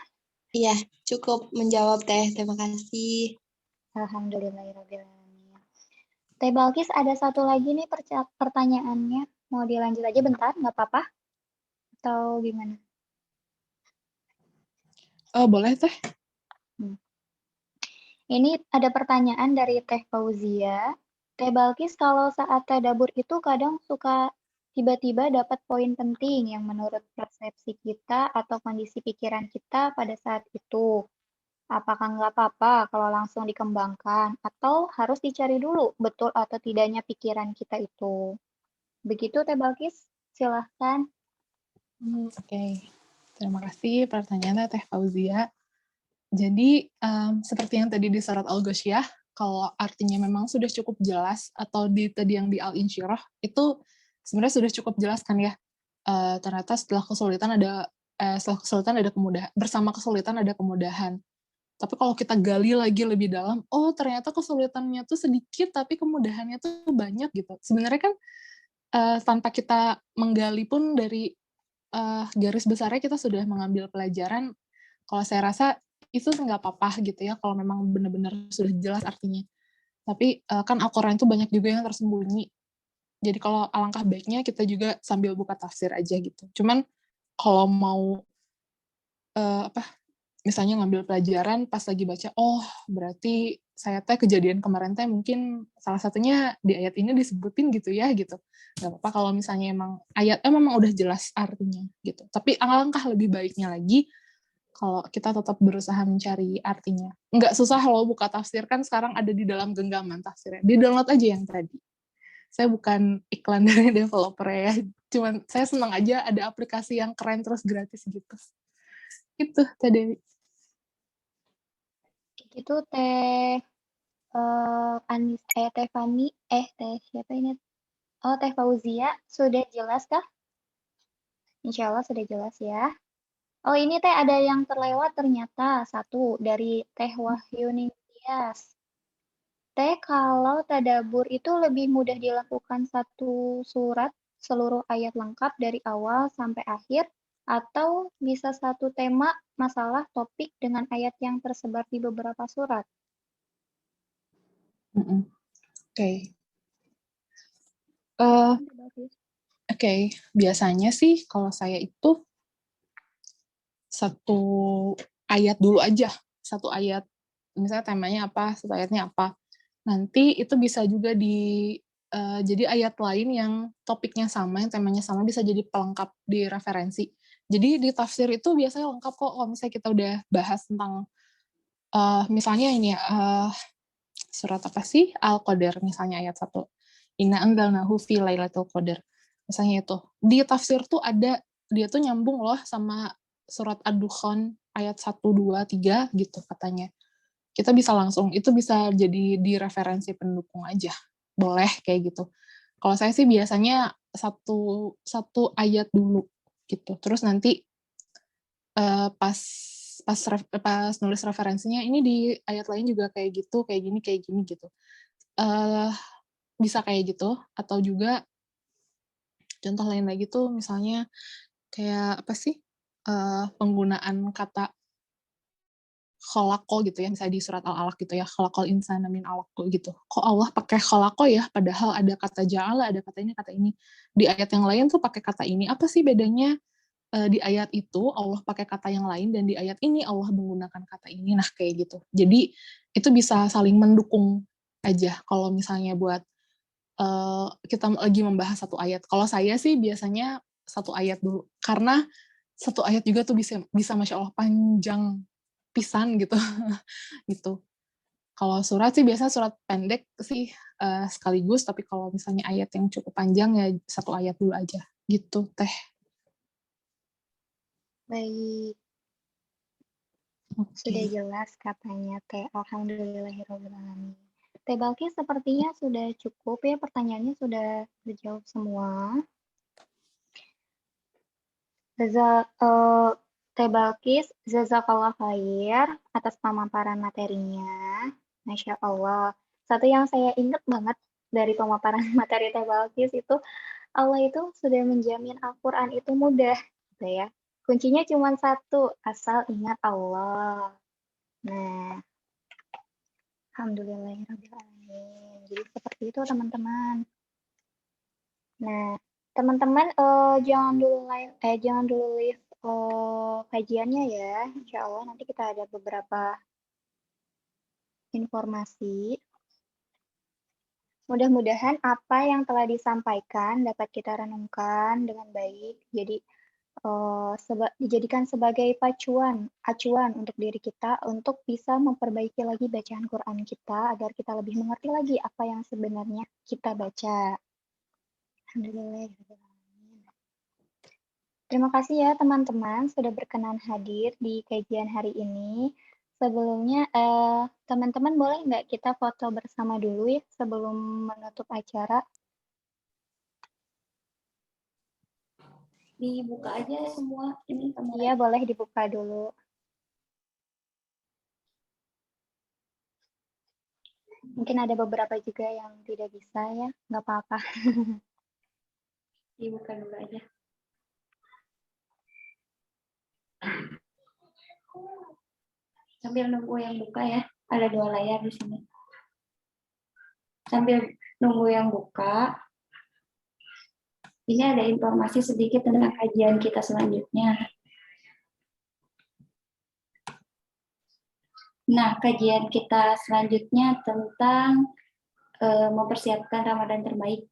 Iya, cukup menjawab Teh, terima kasih. Alhamdulillahirrahmanirrahim. Teh Balkis ada satu lagi nih pertanyaannya, mau dilanjut aja bentar, nggak apa-apa? Atau gimana? Boleh Teh. Ini ada pertanyaan dari Teh Fauzia. Teh Balkis, kalau saat tadabur itu kadang suka tiba-tiba dapat poin penting yang menurut persepsi kita atau kondisi pikiran kita pada saat itu. Apakah nggak apa-apa kalau langsung dikembangkan, atau harus dicari dulu betul atau tidaknya pikiran kita itu? Begitu Teh Balkis, silahkan. Oke. Terima kasih pertanyaannya Teh Fauzia. Jadi, seperti yang tadi di surat Al-Ghasyiyah, kalau artinya memang sudah cukup jelas, atau tadi yang di Al-Insyirah, itu sebenarnya sudah cukup jelas kan ya. Ternyata setelah kesulitan ada kemudahan, bersama kesulitan ada kemudahan. Tapi kalau kita gali lagi lebih dalam, oh ternyata kesulitannya tuh sedikit, tapi kemudahannya tuh banyak gitu. Sebenarnya kan tanpa kita menggali pun dari garis besarnya kita sudah mengambil pelajaran. Kalau saya rasa itu nggak apa-apa gitu ya, kalau memang benar-benar sudah jelas artinya. Tapi kan Al-Quran itu banyak juga yang tersembunyi. Jadi kalau alangkah baiknya kita juga sambil buka tafsir aja gitu. Cuman kalau mau misalnya ngambil pelajaran pas lagi baca, oh berarti saya kejadian kemarin mungkin salah satunya di ayat ini disebutin gitu ya gitu. Nggak apa-apa kalau misalnya emang ayatnya memang udah jelas artinya gitu. Tapi alangkah lebih baiknya lagi kalau kita tetap berusaha mencari artinya. Nggak susah loh buka tafsir, kan sekarang ada di dalam genggaman tafsirnya. Di download aja yang tadi. Saya bukan iklan dari developer ya. Cuman saya senang aja ada aplikasi yang keren terus gratis gitu. Itu Teh Dewi. Itu Teh Teh Fani, Teh siapa ini? Oh, Teh Fauzia, sudah jelas kah? Insya Allah sudah jelas ya. Oh, ini Teh ada yang terlewat ternyata, satu dari Teh Wahyu Ningtyas. Teh, kalau tadabur itu lebih mudah dilakukan satu surat, seluruh ayat lengkap dari awal sampai akhir, atau bisa satu tema, masalah, topik dengan ayat yang tersebar di beberapa surat? Oke. Oke, biasanya sih kalau saya itu satu ayat dulu aja, satu ayat. Misalnya temanya apa, satu ayatnya apa. Nanti itu bisa juga jadi ayat lain yang topiknya sama, yang temanya sama, bisa jadi pelengkap di referensi. Jadi di tafsir itu biasanya lengkap kok kalau misalnya kita udah bahas tentang misalnya ini ya, surat apa sih? Al-Qadar misalnya ayat 1. Inna anzalnahu fi lailatul qadar. Misalnya itu. Di tafsir tuh ada, dia tuh nyambung loh sama surat Ad-Dukhan ayat 1, 2, 3 gitu katanya. Kita bisa langsung, itu bisa jadi di referensi pendukung aja. Boleh kayak gitu. Kalau saya sih biasanya satu ayat dulu gitu. Terus nanti pas nulis referensinya ini di ayat lain juga kayak gitu, kayak gini gitu. Bisa kayak gitu, atau juga contoh lain lagi tuh misalnya kayak apa sih, penggunaan kata kholaqo gitu ya, misalnya di surat Al-Alaq gitu ya, khalaqal insana min 'alaq gitu. Kok Allah pakai kholaqo ya, padahal ada kata ja'ala, ada kata ini. Di ayat yang lain tuh pakai kata ini. Apa sih bedanya di ayat itu Allah pakai kata yang lain dan di ayat ini Allah menggunakan kata ini? Nah, kayak gitu. Jadi itu bisa saling mendukung aja kalau misalnya buat kita lagi membahas satu ayat. Kalau saya sih biasanya satu ayat dulu, karena satu ayat juga tuh bisa Masya Allah panjang pisan gitu. Gitu. Kalau surat sih biasa surat pendek sih sekaligus, tapi kalau misalnya ayat yang cukup panjang ya satu ayat dulu aja. Gitu, Teh. Baik, sudah jelas katanya Teh. Alhamdulillahirrahmanirrahim. Teh Balkis sepertinya sudah cukup ya, pertanyaannya sudah terjawab semua. Teh Balkis, jazakallah khair atas pemaparan materinya. Masya Allah. Satu yang saya ingat banget dari pemaparan materi Teh Balkis itu, Allah itu sudah menjamin Al-Quran itu mudah, gitu ya. Kuncinya cuma satu, asal ingat Allah. Nah, alhamdulillahirrahmanirrahim. Jadi seperti itu teman-teman. Nah, teman-teman jangan dulu leave kajiannya ya. Insya Allah nanti kita ada beberapa informasi. Mudah-mudahan apa yang telah disampaikan dapat kita renungkan dengan baik. Jadi dijadikan sebagai acuan untuk diri kita untuk bisa memperbaiki lagi bacaan Quran kita agar kita lebih mengerti lagi apa yang sebenarnya kita baca. Alhamdulillah. Terima kasih ya teman-teman sudah berkenan hadir di kajian hari ini. Sebelumnya teman-teman boleh nggak kita foto bersama dulu ya sebelum menutup acara? Dibuka aja semua ini kamera. Iya, boleh dibuka dulu. Mungkin ada beberapa juga yang tidak bisa ya, nggak apa-apa. Dibuka dulu aja. Sambil nunggu yang buka ya, ada 2 layar di sini. Sambil nunggu yang buka, ini ada informasi sedikit tentang kajian kita selanjutnya. Nah, kajian kita selanjutnya tentang mempersiapkan Ramadan terbaik.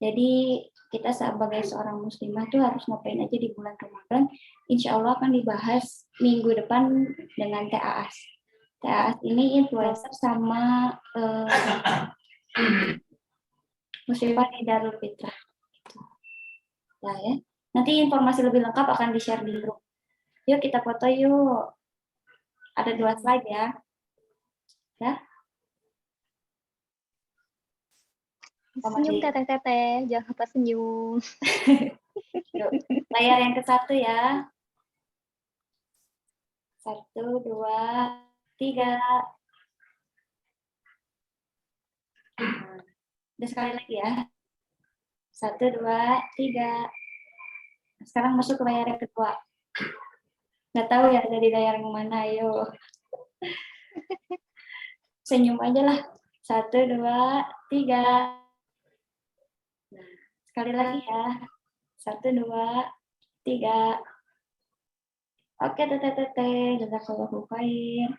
Jadi kita sebagai seorang muslimah tuh harus ngapain aja di bulan Ramadan. Insya Allah akan dibahas minggu depan dengan TAAS. TAAS ini influencer sama Musibah di Darul Fitrah. Gitu. Nah, ya. Nanti informasi lebih lengkap akan di-share di grup. Yuk kita foto yuk. Ada 2 slide ya. Ya. Senyum teteh-teteh, jangan lupa senyum. Yuk, layar yang ke-1 ya. 1, 2, 3. Udah sekali lagi ya. 1, 2, 3. Sekarang masuk ke layar yang kedua. Nggak tahu ya dari layar yang mana, ayo. Senyum aja lah. 1, 2, 3. Nah, sekali lagi ya. 1, 2, 3. Oke, teteh-teteh. Jazakallahu khair.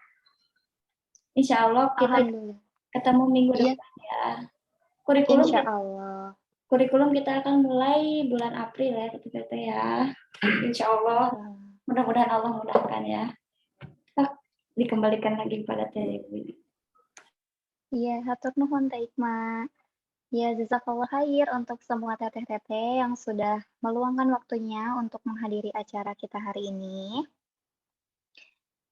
Insya Allah kita Alhamdulillah. ketemu minggu Iya. depan ya. Kurikulum Insya Allah. Kurikulum kita akan mulai bulan April ya, teteh-teteh ya. Insya Allah, mudah-mudahan Allah mudahkan ya. Dikembalikan lagi kepada Teh Dewi. Iya, hatur nuhun Teh Ikma. Ya, jazakallah khair untuk semua teteh-teteh yang sudah meluangkan waktunya untuk menghadiri acara kita hari ini.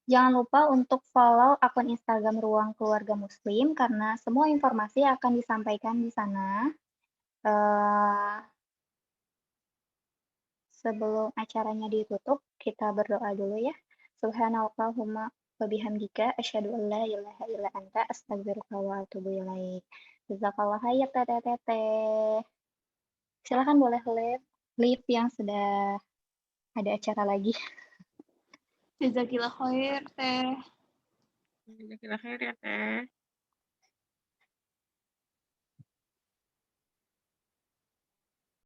Jangan lupa untuk follow akun Instagram Ruang Keluarga Muslim karena semua informasi akan disampaikan di sana. Sebelum acaranya ditutup, kita berdoa dulu ya. Subhanallahumma wa bihamdika asyhadu an la ilaha illa anta astaghfiruka wa atubu ilaik. Jazakallah khair teteh-teteh. Silakan boleh live yang sudah ada acara lagi. Jazakillah khair, Teh. Jazakillah khair ya, Teh.